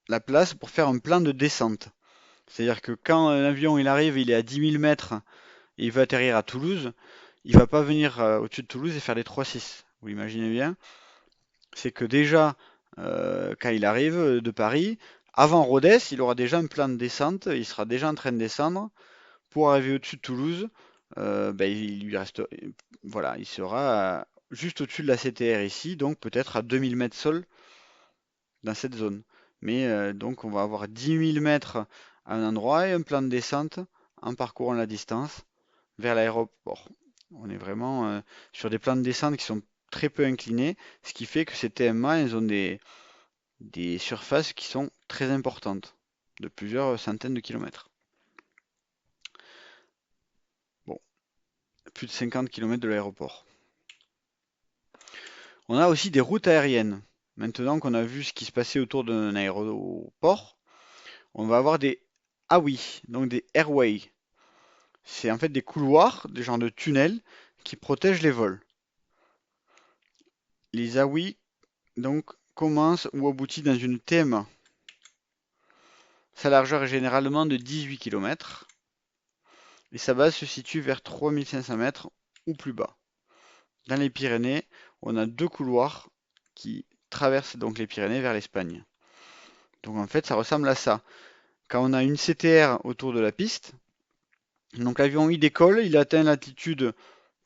la place pour faire un plan de descente. C'est-à-dire que quand un avion il arrive, il est à 10 000 mètres et il veut atterrir à Toulouse, il va pas venir au-dessus de Toulouse et faire les 3-6. Vous imaginez bien? C'est que déjà, quand il arrive de Paris, avant Rodez, il aura déjà un plan de descente, il sera déjà en train de descendre pour arriver au-dessus de Toulouse. Il lui reste, voilà, il sera juste au-dessus de la CTR ici, donc peut-être à 2000 mètres sol dans cette zone. Mais donc on va avoir 10 000 mètres à un endroit et un plan de descente en parcourant la distance vers l'aéroport. On est vraiment sur des plans de descente qui sont très peu inclinés, ce qui fait que ces TMA, elles ont des surfaces qui sont très importantes, de plusieurs centaines de kilomètres. Bon, plus de 50 kilomètres de l'aéroport. On a aussi des routes aériennes. Maintenant qu'on a vu ce qui se passait autour d'un aéroport, on va avoir des AWI, donc des airways. C'est en fait des couloirs, des genres de tunnels qui protègent les vols. Les AWI donc commencent ou aboutissent dans une TMA. Sa largeur est généralement de 18 km et sa base se situe vers 3500 mètres ou plus bas. Dans les Pyrénées, on a deux couloirs qui traversent donc les Pyrénées vers l'Espagne. Donc en fait, ça ressemble à ça. Quand on a une CTR autour de la piste, donc l'avion il décolle, il atteint l'altitude,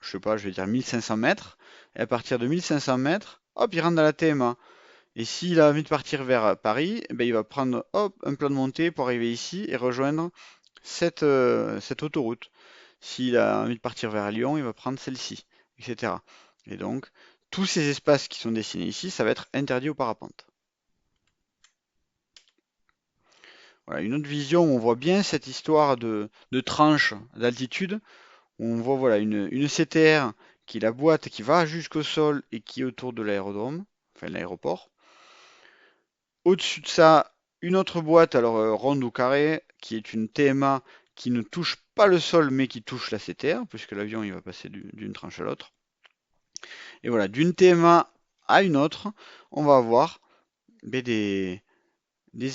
je sais pas, je vais dire 1500 mètres, et à partir de 1500 mètres, hop, il rentre dans la TMA. Et s'il a envie de partir vers Paris, il va prendre hop, un plan de montée pour arriver ici et rejoindre cette autoroute. S'il a envie de partir vers Lyon, il va prendre celle-ci, etc. Et donc, tous ces espaces qui sont dessinés ici, ça va être interdit aux parapentes. Voilà, une autre vision où on voit bien cette histoire de tranche d'altitude, où on voit voilà, une CTR qui est la boîte qui va jusqu'au sol et qui est autour de l'aérodrome, enfin l'aéroport. Au-dessus de ça, une autre boîte, alors ronde ou carrée, qui est une TMA qui ne touche pas le sol mais qui touche la CTR, puisque l'avion il va passer d'une tranche à l'autre. Et voilà, d'une TMA à une autre, on va avoir ben, des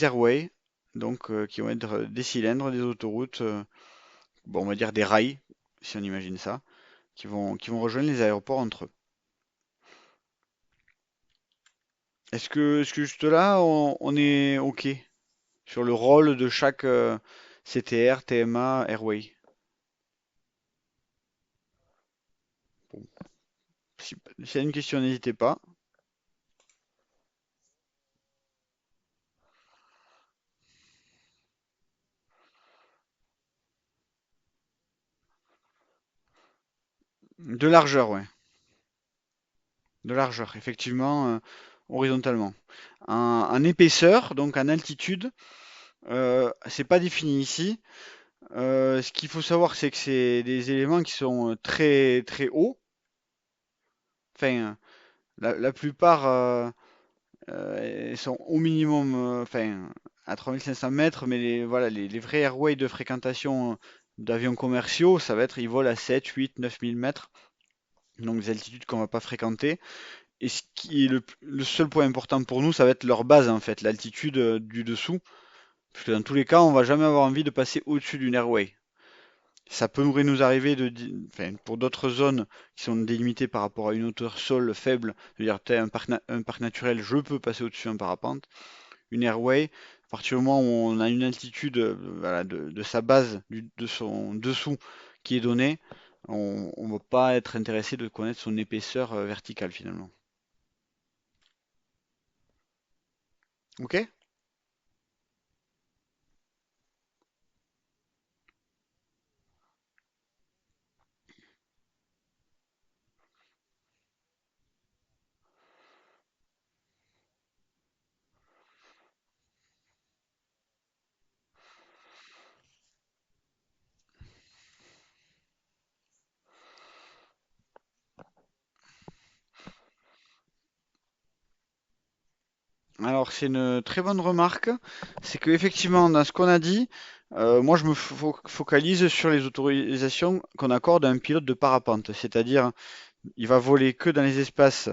airways, donc qui vont être des cylindres, des autoroutes, bon, on va dire des rails, si on imagine ça, qui vont rejoindre les aéroports entre eux. Est-ce que juste là, on est OK sur le rôle de chaque CTR, TMA, Airway? Bon, s'il y a une question, n'hésitez pas. De largeur, ouais. De largeur, effectivement, horizontalement. En épaisseur, donc en altitude, c'est pas défini ici. Ce qu'il faut savoir, c'est que c'est des éléments qui sont très très hauts. Enfin, la plupart ils sont au minimum, enfin, à 3 500 mètres, mais voilà, les vrais airways de fréquentation d'avions commerciaux, ça va être, ils volent à 7, 8, 9 000 mètres, donc des altitudes qu'on va pas fréquenter. Et ce qui est le seul point important pour nous, ça va être leur base en fait, l'altitude du dessous. Parce que dans tous les cas, on va jamais avoir envie de passer au-dessus d'une airway. Ça pourrait nous arriver enfin, pour d'autres zones qui sont délimitées par rapport à une hauteur sol faible, c'est-à-dire un parc naturel, je peux passer au-dessus d'un parapente. Une airway, à partir du moment où on a une altitude voilà, de sa base, de son dessous qui est donnée, on ne va pas être intéressé de connaître son épaisseur verticale finalement. Ok? Alors c'est une très bonne remarque. C'est que effectivement dans ce qu'on a dit, moi je me focalise sur les autorisations qu'on accorde à un pilote de parapente, c'est-à-dire il va voler que dans les espaces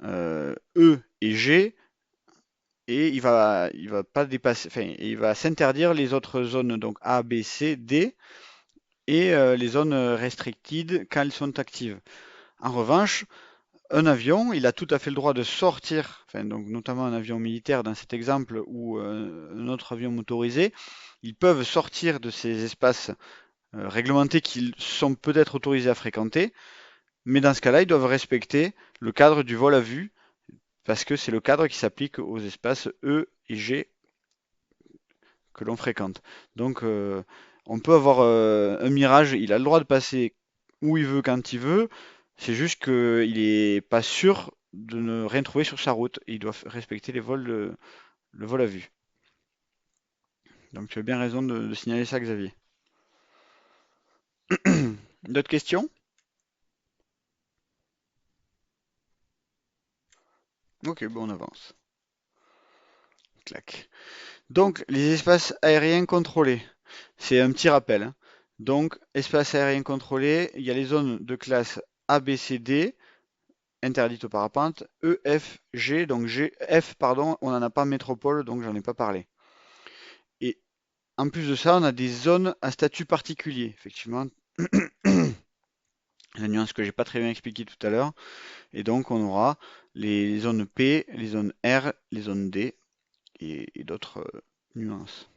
E et G et il va pas dépasser, enfin il va s'interdire les autres zones donc A, B, C, D et les zones restricted quand elles sont actives. En revanche, un avion, il a tout à fait le droit de sortir, enfin, donc notamment un avion militaire dans cet exemple ou un autre avion motorisé, ils peuvent sortir de ces espaces réglementés qu'ils sont peut-être autorisés à fréquenter, mais dans ce cas-là, ils doivent respecter le cadre du vol à vue, parce que c'est le cadre qui s'applique aux espaces E et G que l'on fréquente. Donc on peut avoir un Mirage, il a le droit de passer où il veut quand il veut, c'est juste qu'il n'est pas sûr de ne rien trouver sur sa route. Il doit respecter le vol à vue. Donc tu as bien raison de signaler ça, Xavier. D'autres questions? Ok, bon, on avance. Clac. Donc, les espaces aériens contrôlés. C'est un petit rappel, hein. Donc, espace aérien contrôlé, il y a les zones de classe A, B, C, D, interdites aux parapentes. E, F, G, donc G, F, pardon, on n'en a pas métropole, donc j'en ai pas parlé. Et en plus de ça, on a des zones à statut particulier, effectivement. La nuance que j'ai pas très bien expliquée tout à l'heure. Et donc, on aura les zones P, les zones R, les zones D et d'autres nuances.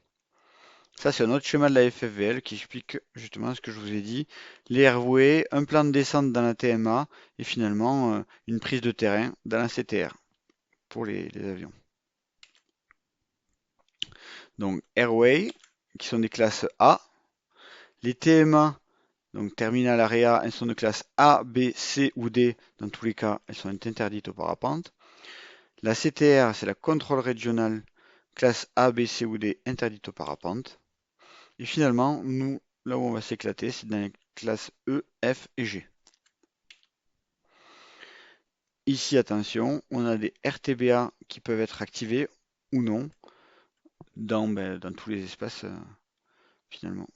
Ça, c'est un autre schéma de la FFVL qui explique justement ce que je vous ai dit. Les airways, un plan de descente dans la TMA et finalement une prise de terrain dans la CTR pour les avions. Donc airway, qui sont des classes A. Les TMA, donc terminal area, elles sont de classe A, B, C ou D. Dans tous les cas, elles sont interdites aux parapentes. La CTR, c'est la contrôle régionale, classe A, B, C ou D, interdite aux parapentes. Et finalement, nous, là où on va s'éclater, c'est dans les classes E, F et G. Ici, attention, on a des RTBA qui peuvent être activés ou non dans tous les espaces finalement.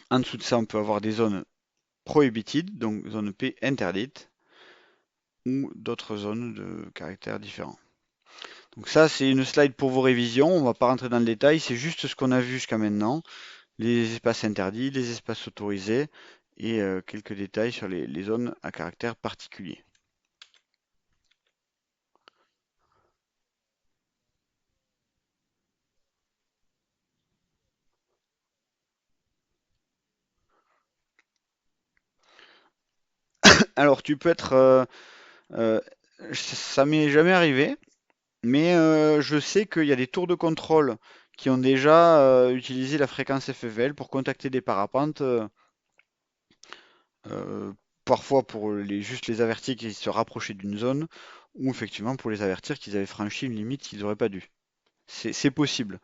En dessous de ça, on peut avoir des zones prohibited, donc zone P interdite. ou d'autres zones de caractères différents. Donc ça, c'est une slide pour vos révisions. On ne va pas rentrer dans le détail, c'est juste ce qu'on a vu jusqu'à maintenant. Les espaces interdits, les espaces autorisés et quelques détails sur les zones à caractère particulier. Alors tu peux être... euh, ça m'est jamais arrivé, mais je sais qu'il y a des tours de contrôle qui ont déjà utilisé la fréquence FFL pour contacter des parapentes. Euh, Parfois pour juste les avertir qu'ils se rapprochaient d'une zone, ou effectivement pour les avertir qu'ils avaient franchi une limite qu'ils n'auraient pas dû. C'est possible.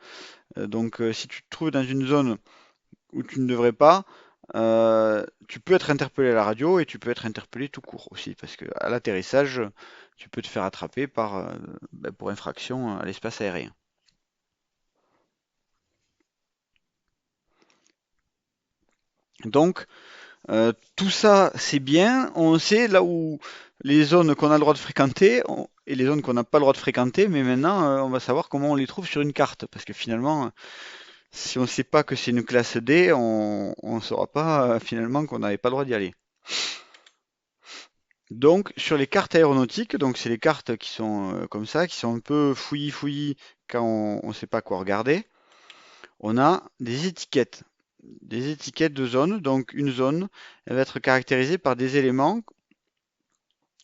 Donc si tu te trouves dans une zone où tu ne devrais pas, tu peux être interpellé à la radio et tu peux être interpellé tout court aussi, parce que à l'atterrissage, tu peux te faire attraper pour infraction à l'espace aérien. Donc, tout ça, c'est bien. On sait là où les zones qu'on a le droit de fréquenter et les zones qu'on n'a pas le droit de fréquenter, mais maintenant, on va savoir comment on les trouve sur une carte. Parce que finalement, si on ne sait pas que c'est une classe D, on ne saura pas finalement qu'on n'avait pas le droit d'y aller. Donc, sur les cartes aéronautiques, donc c'est les cartes qui sont comme ça, qui sont un peu fouillis quand on ne sait pas quoi regarder, on a des étiquettes. Des étiquettes de zone. Donc, une zone, elle va être caractérisée par des éléments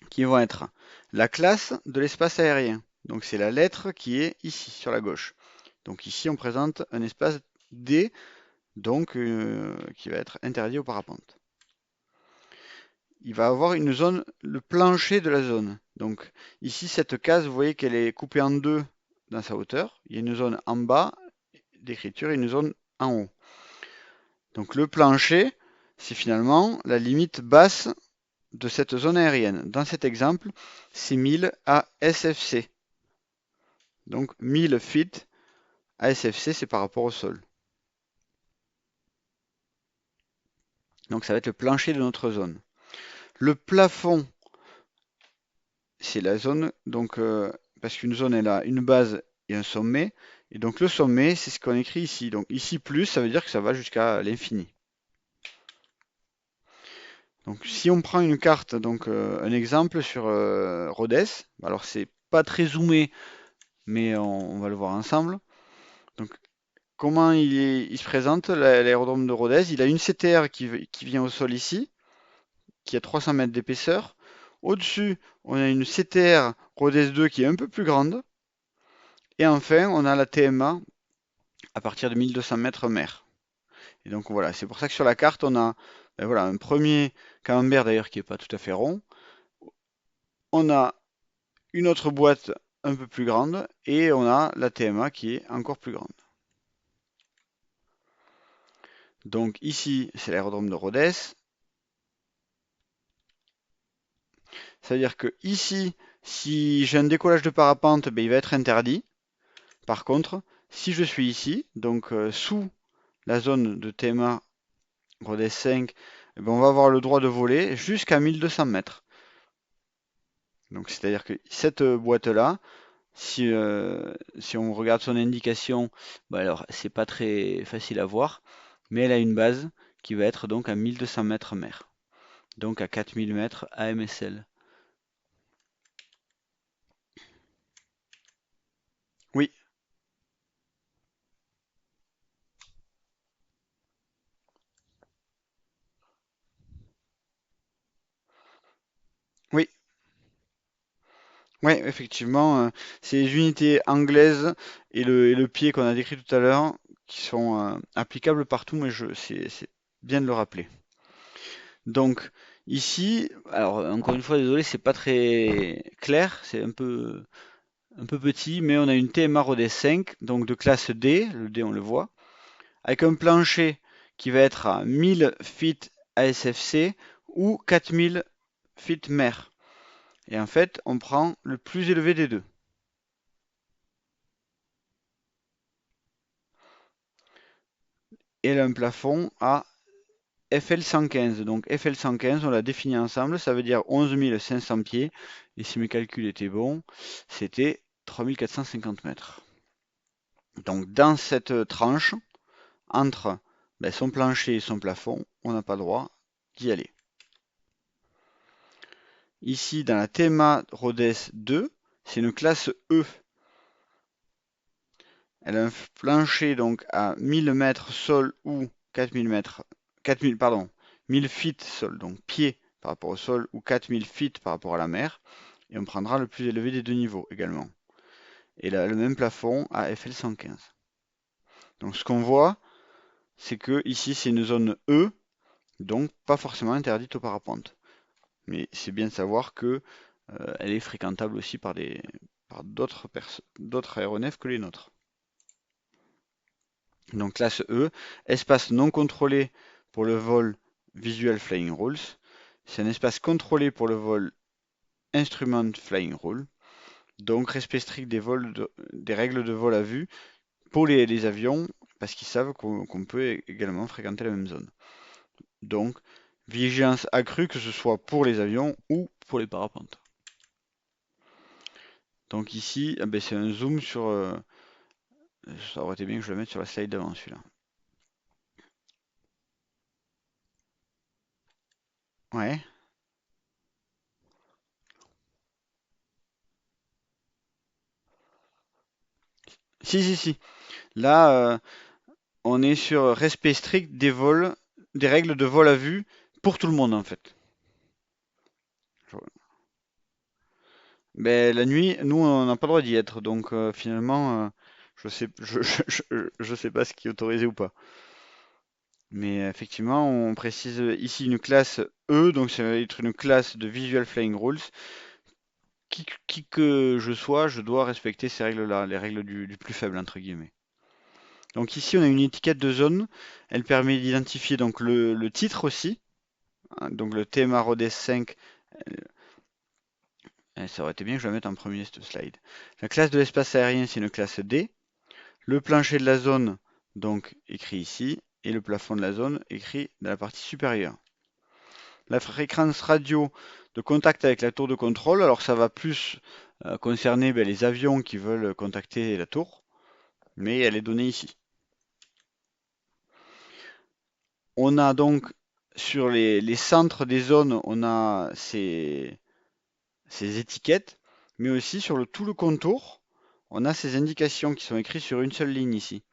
qui vont être la classe de l'espace aérien. Donc c'est la lettre qui est ici, sur la gauche. Donc ici, on présente un espace D, donc qui va être interdit aux parapentes. Il va avoir une zone, le plancher de la zone. Donc ici, cette case, vous voyez qu'elle est coupée en deux dans sa hauteur. Il y a une zone en bas d'écriture et une zone en haut. Donc le plancher, c'est finalement la limite basse de cette zone aérienne. Dans cet exemple, c'est 1000 ASFC. Donc 1000 feet ASFC, c'est par rapport au sol. Donc ça va être le plancher de notre zone. Le plafond, c'est la zone, donc parce qu'une zone, elle a une base et un sommet. Et donc le sommet, c'est ce qu'on écrit ici. Donc ici plus, ça veut dire que ça va jusqu'à l'infini. Donc si on prend une carte, donc un exemple sur Rhodes, alors c'est pas très zoomé, mais on va le voir ensemble. Donc comment il se présente, l'aérodrome de Rhodes? Il a une CTR qui vient au sol ici, qui a 300 mètres d'épaisseur. Au-dessus, on a une CTR Rhodes 2 qui est un peu plus grande. Et enfin, on a la TMA à partir de 1200 mètres mer. Et donc voilà, c'est pour ça que sur la carte, on a voilà, un premier camembert d'ailleurs qui n'est pas tout à fait rond. On a une autre boîte un peu plus grande et on a la TMA qui est encore plus grande. Donc ici, c'est l'aérodrome de Rhodes. Ça veut dire que ici, si j'ai un décollage de parapente, ben, il va être interdit. Par contre, si je suis ici, donc sous la zone de TMA Rhodes 5, eh ben, on va avoir le droit de voler jusqu'à 1200 mètres. Donc c'est-à-dire que cette boîte-là, si on regarde son indication, bah alors c'est pas très facile à voir, mais elle a une base qui va être donc à 1200 mètres mer, donc à 4000 mètres AMSL. Oui, oui, oui, effectivement, c'est les unités anglaises et le pied qu'on a décrit tout à l'heure qui sont applicables partout, mais c'est bien de le rappeler. Donc ici, alors encore une fois, désolé, c'est pas très clair, c'est un peu petit, mais on a une TMA Rhodes 5, donc de classe D, le D on le voit, avec un plancher qui va être à 1000 feet ASFC ou 4000 feet mer. Et en fait, on prend le plus élevé des deux. Et elle a un plafond à FL115. Donc FL115, on l'a défini ensemble, ça veut dire 11 500 pieds. Et si mes calculs étaient bons, c'était 3450 mètres. Donc dans cette tranche, entre son plancher et son plafond, on n'a pas le droit d'y aller. Ici, dans la TMA Rhodes 2, c'est une classe E. Elle a un plancher donc à 1000 mètres sol ou 4000 mètres, 4000, pardon, 1000 feet sol, donc pieds par rapport au sol, ou 4000 feet par rapport à la mer. Et on prendra le plus élevé des deux niveaux également. Et là, le même plafond à FL115. Donc ce qu'on voit, c'est que ici c'est une zone E, donc pas forcément interdite au parapente. Mais c'est bien de savoir que elle est fréquentable aussi par d'autres aéronefs que les nôtres. Donc classe E, espace non contrôlé pour le vol Visual Flying Rules. C'est un espace contrôlé pour le vol Instrument Flying Rule. Donc respect strict des règles de vol à vue pour les avions, parce qu'ils savent qu'on peut également fréquenter la même zone. Donc vigilance accrue, que ce soit pour les avions ou pour les parapentes. Donc ici, c'est un zoom sur... ça aurait été bien que je le mette sur la slide d'avant celui-là. Ouais. Si. Là, on est sur respect strict des vols, des règles de vol à vue pour tout le monde en fait. La nuit, nous, on n'a pas le droit d'y être, donc finalement, je sais pas ce qui est autorisé ou pas. Mais effectivement, on précise ici une classe E, donc ça va être une classe de Visual Flying Rules. Qui que je sois, je dois respecter ces règles-là, les règles du plus faible, entre guillemets. Donc ici, on a une étiquette de zone. Elle permet d'identifier donc le titre aussi. Hein, donc le TMA Rhodes 5, ça aurait été bien que je la mette en premier cette slide. La classe de l'espace aérien, c'est une classe D. Le plancher de la zone, donc écrit ici, et le plafond de la zone écrit dans la partie supérieure. La fréquence radio de contact avec la tour de contrôle, alors ça va plus concerner les avions qui veulent contacter la tour, mais elle est donnée ici. On a donc sur les centres des zones, on a ces étiquettes, mais aussi sur tout le contour, on a ces indications qui sont écrites sur une seule ligne ici.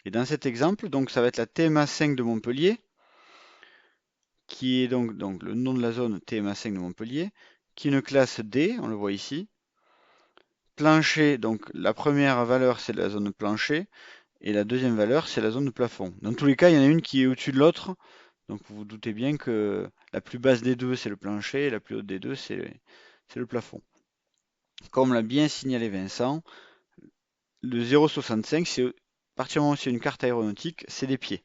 Et dans cet exemple, donc ça va être la TMA5 de Montpellier, qui est donc le nom de la zone TMA5 de Montpellier, qui est une classe D, on le voit ici. Plancher, donc la première valeur c'est la zone plancher, et la deuxième valeur c'est la zone de plafond. Dans tous les cas, il y en a une qui est au-dessus de l'autre, donc vous vous doutez bien que la plus basse des deux c'est le plancher, et la plus haute des deux c'est le plafond. Comme l'a bien signalé Vincent, le 0,65, c'est à partir du moment où c'est une carte aéronautique, c'est des pieds.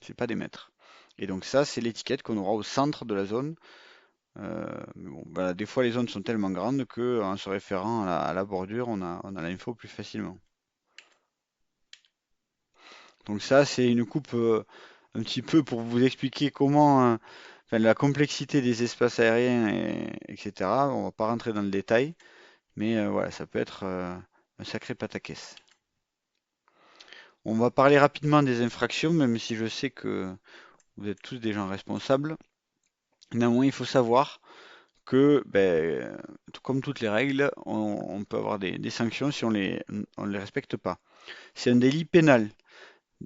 C'est pas des mètres. Et donc ça, c'est l'étiquette qu'on aura au centre de la zone. Mais bon, voilà, des fois les zones sont tellement grandes qu'en se référant à la bordure, on a l'info plus facilement. Donc ça, c'est une coupe un petit peu pour vous expliquer comment, la complexité des espaces aériens, etc. On va pas rentrer dans le détail, mais voilà, ça peut être un sacré pataquès. On va parler rapidement des infractions, même si je sais que vous êtes tous des gens responsables. Néanmoins, il faut savoir que, tout comme toutes les règles, on peut avoir des sanctions si on les respecte pas. C'est un délit pénal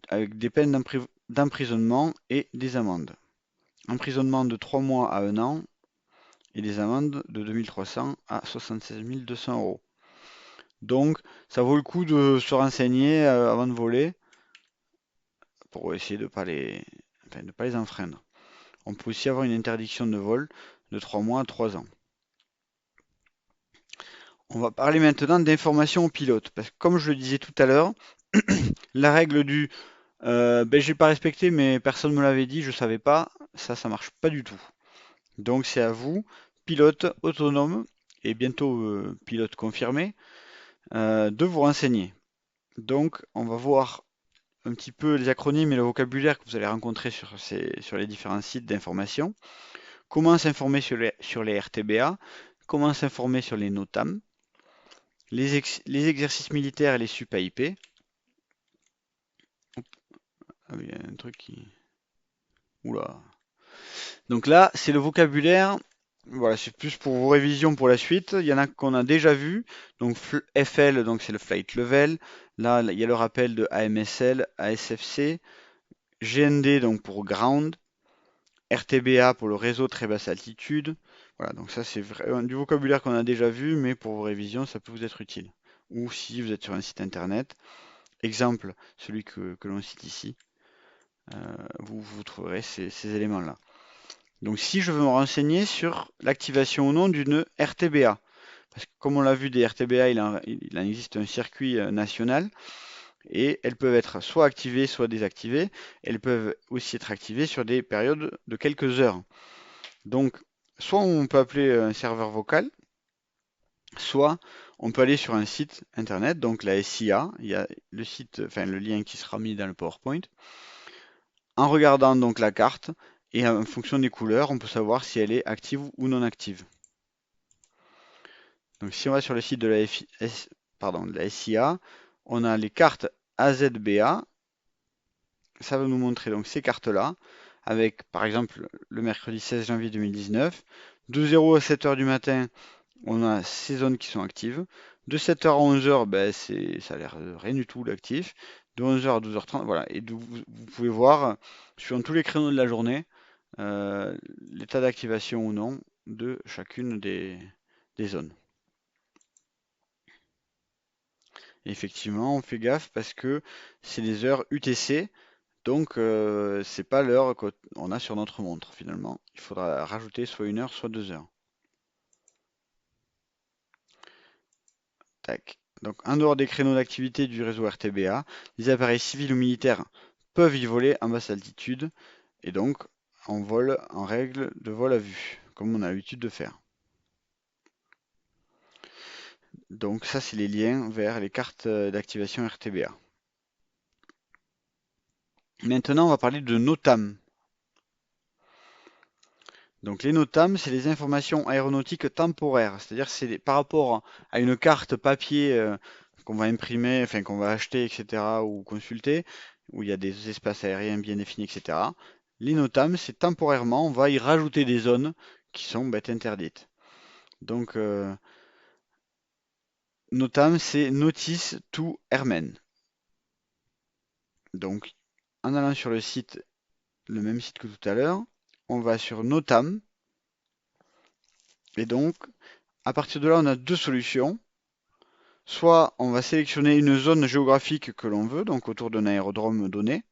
avec des peines d'emprisonnement et des amendes. Emprisonnement de 3 mois à 1 an et des amendes de 2300 à 76 200 euros. Donc, ça vaut le coup de se renseigner avant de voler pour essayer de ne pas les enfreindre. On peut aussi avoir une interdiction de vol de 3 mois à 3 ans. On va parler maintenant d'information au pilote, parce que comme je le disais tout à l'heure, la règle du j'ai pas respecté, mais personne ne me l'avait dit, je savais pas, ça marche pas du tout. Donc c'est à vous, pilote autonome et bientôt pilote confirmé, de vous renseigner. Donc on va voir un petit peu les acronymes et le vocabulaire que vous allez rencontrer sur les différents sites d'information. Comment s'informer sur les RTBA, comment s'informer sur les NOTAM, les exercices militaires et les SUP-AIP. Ah oui, il y a un truc qui... Oula. Donc là, c'est le vocabulaire. Voilà, c'est plus pour vos révisions pour la suite. Il y en a qu'on a déjà vu. Donc FL, donc c'est le flight level. Là, il y a le rappel de AMSL, ASFC, GND donc pour ground, RTBA pour le réseau très basse altitude. Voilà, donc ça c'est vraiment du vocabulaire qu'on a déjà vu, mais pour vos révisions, ça peut vous être utile. Ou si vous êtes sur un site internet, exemple, celui que l'on cite ici, vous trouverez ces éléments-là. Donc si je veux me renseigner sur l'activation ou non d'une RTBA, parce que comme on l'a vu des RTBA, il en existe un circuit national, et elles peuvent être soit activées, soit désactivées. Elles peuvent aussi être activées sur des périodes de quelques heures. Donc, soit on peut appeler un serveur vocal, soit on peut aller sur un site internet, donc la SIA, il y a le site, enfin le lien qui sera mis dans le PowerPoint. En regardant donc la carte et en fonction des couleurs, on peut savoir si elle est active ou non active. Donc si on va sur le site de de la SIA, on a les cartes AZBA. Ça va nous montrer donc ces cartes-là, avec par exemple le mercredi 16 janvier 2019, de 0 à 7 heures du matin, on a ces zones qui sont actives. De 7 heures à 11 heures, ben ça a l'air de rien du tout l'actif. De 11 heures à 12h30, voilà. Et vous pouvez voir, suivant tous les créneaux de la journée, l'état d'activation ou non de chacune des zones. Et effectivement, on fait gaffe parce que c'est les heures UTC, donc c'est pas l'heure qu'on a sur notre montre finalement. Il faudra rajouter soit 1 heure, soit 2 heures. Tac. Donc en dehors des créneaux d'activité du réseau RTBA, les appareils civils ou militaires peuvent y voler en basse altitude et donc en vol en règle de vol à vue, comme on a l'habitude de faire. Donc ça, c'est les liens vers les cartes d'activation RTBA. Maintenant, on va parler de NOTAM. Donc les NOTAM, c'est les informations aéronautiques temporaires, c'est-à-dire c'est par rapport à une carte papier qu'on va imprimer, enfin qu'on va acheter, etc., ou consulter, où il y a des espaces aériens bien définis, etc. Les NOTAM, c'est temporairement, on va y rajouter des zones qui sont interdites. Donc NOTAM, c'est Notice to Airmen. Donc en allant sur le site, le même site que tout à l'heure, on va sur NOTAM, et donc à partir de là, on a deux solutions. Soit on va sélectionner une zone géographique que l'on veut, donc autour d'un aérodrome donné,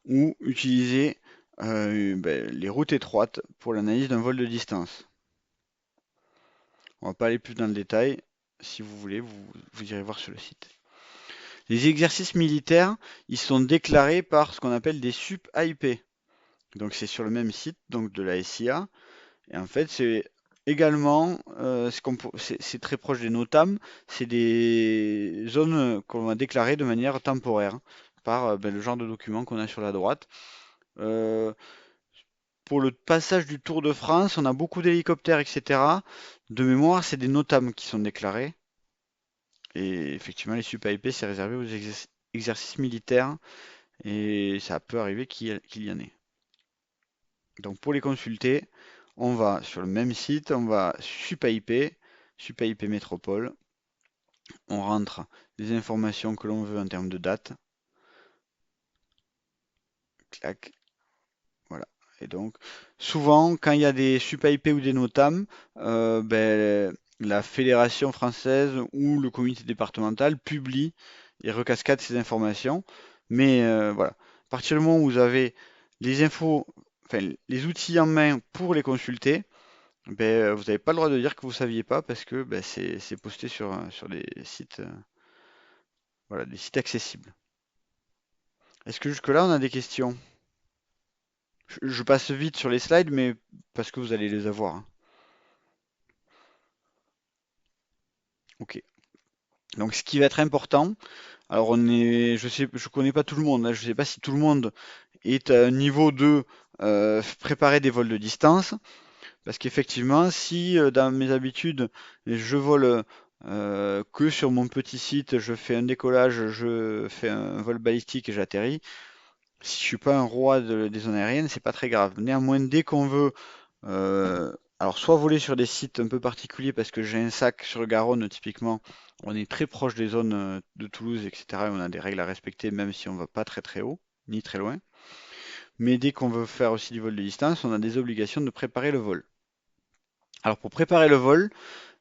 ou utiliser les routes étroites pour l'analyse d'un vol de distance. On va pas aller plus dans le détail. Si vous voulez, vous irez voir sur le site. Les exercices militaires, ils sont déclarés par ce qu'on appelle des SUP-AIP. Donc c'est sur le même site, donc de la SIA. Et en fait, c'est également, c'est très proche des NOTAM, c'est des zones qu'on va déclarer de manière temporaire par le genre de document qu'on a sur la droite. Euh, pour le passage du Tour de France, on a beaucoup d'hélicoptères, etc. De mémoire, c'est des NOTAM qui sont déclarés. Et effectivement, les SUP-AIP, c'est réservé aux exercices militaires et ça peut arriver qu'il y en ait. Donc pour les consulter, on va sur le même site, on va SUP-AIP, SUP-AIP Métropole, on rentre les informations que l'on veut en termes de date, clac, voilà. Et donc, souvent, quand il y a des SUP-AIP ou des NOTAM, la fédération française ou le comité départemental publie et recascade ces informations. Mais voilà, à partir du moment où vous avez les infos, enfin les outils en main pour les consulter, vous n'avez pas le droit de dire que vous ne saviez pas parce que c'est posté sur des sites, voilà, des sites accessibles. Est-ce que jusque-là, on a des questions? Je passe vite sur les slides, mais parce que vous allez les avoir, hein. Ok. Donc, ce qui va être important, Alors je connais pas tout le monde, hein, je sais pas si tout le monde est à un niveau de préparer des vols de distance, parce qu'effectivement, si dans mes habitudes, je vole que sur mon petit site, je fais un décollage, je fais un vol balistique et j'atterris. Si je suis pas un roi des zones aériennes, c'est pas très grave. Néanmoins, dès qu'on veut, alors soit voler sur des sites un peu particuliers, parce que j'ai un sac sur le Garonne, typiquement, on est très proche des zones de Toulouse, etc. Et on a des règles à respecter, même si on va pas très très haut, ni très loin. Mais dès qu'on veut faire aussi du vol de distance, on a des obligations de préparer le vol. Alors pour préparer le vol,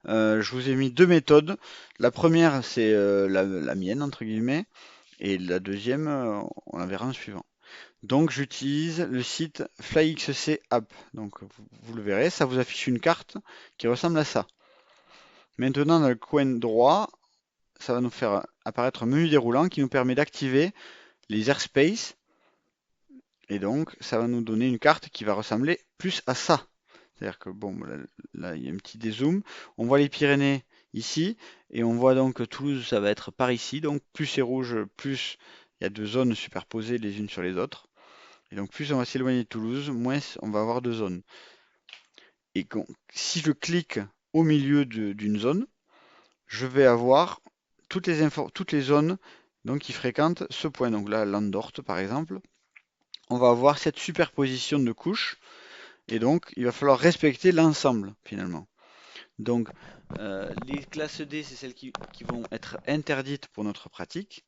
je vous ai mis deux méthodes. La première, c'est la mienne, entre guillemets, et la deuxième, on la verra en suivant. Donc j'utilise le site FlyXC App. Donc vous le verrez, ça vous affiche une carte qui ressemble à ça. Maintenant, dans le coin droit, ça va nous faire apparaître un menu déroulant qui nous permet d'activer les airspace. Et donc, ça va nous donner une carte qui va ressembler plus à ça. C'est-à-dire que, bon, là, il y a un petit dézoom. On voit les Pyrénées ici, et on voit donc que Toulouse, ça va être par ici. Donc, plus c'est rouge, plus il y a deux zones superposées les unes sur les autres. Et donc, plus on va s'éloigner de Toulouse, moins on va avoir de zones. Et si je clique au milieu d'une zone, je vais avoir toutes les zones donc, qui fréquentent ce point. Donc là, Landorte, par exemple. On va avoir cette superposition de couches. Et donc, il va falloir respecter l'ensemble, finalement. Donc, les classes D, c'est celles qui vont être interdites pour notre pratique.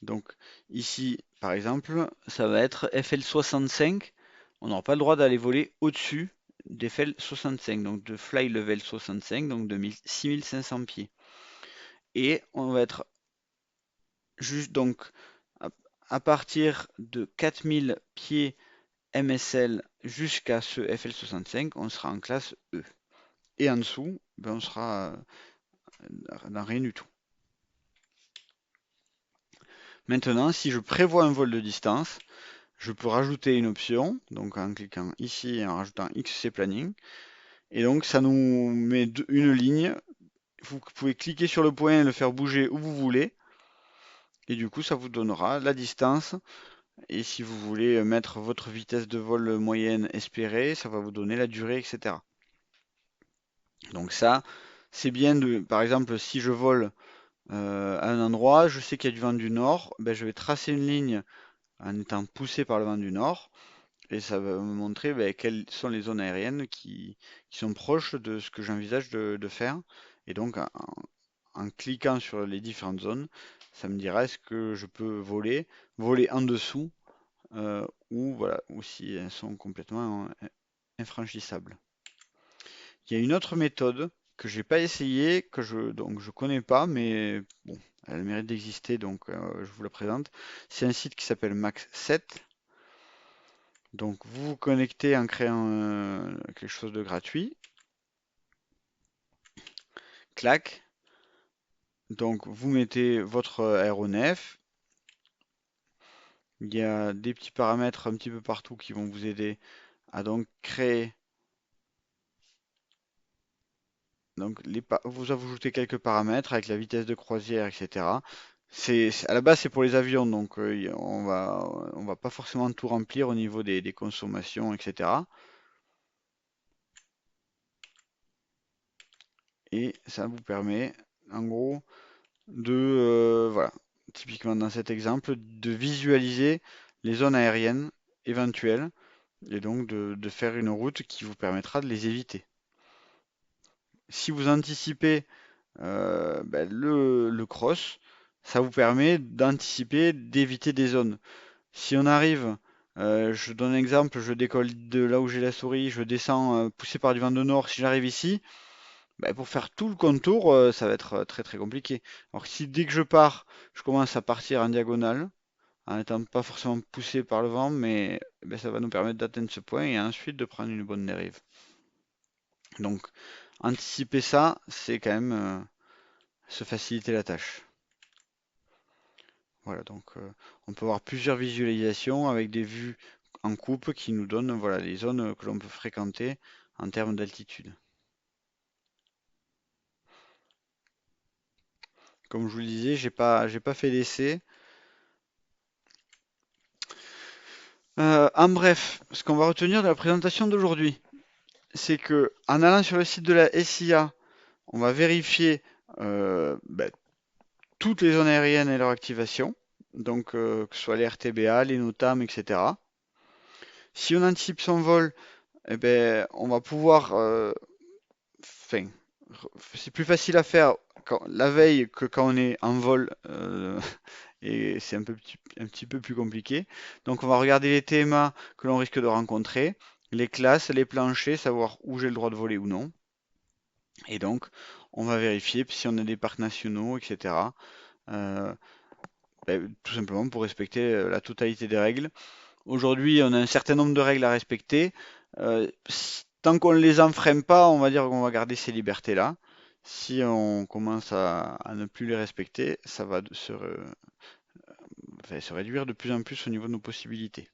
Donc, ici, par exemple, ça va être FL65. On n'aura pas le droit d'aller voler au-dessus d'FL65, donc de fly level 65, donc de 6500 pieds. Et on va être juste donc à partir de 4000 pieds MSL jusqu'à ce FL65, on sera en classe E. Et en dessous, ben, on sera dans rien du tout. Maintenant, si je prévois un vol de distance, je peux rajouter une option, donc en cliquant ici et en rajoutant XC Planning. Et donc ça nous met une ligne. Vous pouvez cliquer sur le point et le faire bouger où vous voulez. Et du coup, ça vous donnera la distance. Et si vous voulez mettre votre vitesse de vol moyenne espérée, ça va vous donner la durée, etc. Donc ça, c'est bien de, par exemple, si je vole à un endroit, je sais qu'il y a du vent du nord, ben, je vais tracer une ligne en étant poussé par le vent du nord, et ça va me montrer ben, quelles sont les zones aériennes qui sont proches de ce que j'envisage de faire. Et donc en cliquant sur les différentes zones, ça me dira est-ce que je peux voler en dessous, ou voilà, ou si elles sont complètement infranchissables. Il y a une autre méthode que j'ai pas essayé, donc je connais pas, mais bon, elle mérite d'exister, donc je vous la présente. C'est un site qui s'appelle Max7. Donc vous vous connectez en créant quelque chose de gratuit. Clac. Donc vous mettez votre aéronef. Il y a des petits paramètres un petit peu partout qui vont vous aider à donc créer. Donc vous ajoutez quelques paramètres avec la vitesse de croisière, etc. À la base c'est pour les avions, donc on va pas forcément tout remplir au niveau des consommations, etc. Et ça vous permet, en gros, voilà, typiquement dans cet exemple, de visualiser les zones aériennes éventuelles et donc de faire une route qui vous permettra de les éviter. Si vous anticipez ben, le cross, ça vous permet d'anticiper, d'éviter des zones. Si on arrive, je donne un exemple, je décolle de là où j'ai la souris, je descends poussé par du vent de nord, si j'arrive ici, ben, pour faire tout le contour, ça va être très très compliqué. Alors si dès que je pars, je commence à partir en diagonale, en n'étant pas forcément poussé par le vent, mais ben, ça va nous permettre d'atteindre ce point et ensuite de prendre une bonne dérive. Donc anticiper ça, c'est quand même se faciliter la tâche. Voilà, donc on peut avoir plusieurs visualisations avec des vues en coupe qui nous donnent voilà, les zones que l'on peut fréquenter en termes d'altitude. Comme je vous le disais, j'ai pas fait d'essai. En bref, ce qu'on va retenir de la présentation d'aujourd'hui, c'est que en allant sur le site de la SIA, on va vérifier ben, toutes les zones aériennes et leur activation, donc que ce soit les RTBA, les NOTAM, etc. Si on anticipe son vol, eh ben, on va pouvoir, enfin, c'est plus facile à faire la veille que quand on est en vol, et c'est un petit peu plus compliqué. Donc on va regarder les TMA que l'on risque de rencontrer, les classes, les planchers, savoir où j'ai le droit de voler ou non. Et donc on va vérifier si on a des parcs nationaux, etc. euh, tout simplement pour respecter la totalité des règles. Aujourd'hui, on a un certain nombre de règles à respecter. Tant qu'on ne les enfreint pas, on va dire qu'on va garder ces libertés-là. Si on commence à ne plus les respecter, ça va enfin, se réduire de plus en plus au niveau de nos possibilités.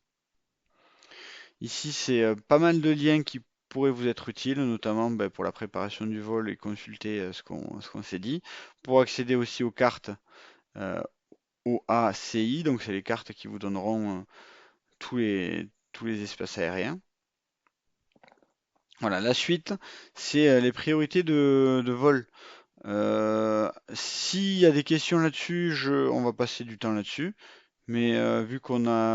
Ici, c'est pas mal de liens qui pourraient vous être utiles, notamment pour la préparation du vol et consulter ce qu'on s'est dit. Pour accéder aussi aux cartes euh, OACI, donc c'est les cartes qui vous donneront tous les espaces aériens. Voilà, la suite, c'est les priorités de vol. S'il y a des questions là-dessus, on va passer du temps là-dessus. Mais vu qu'on a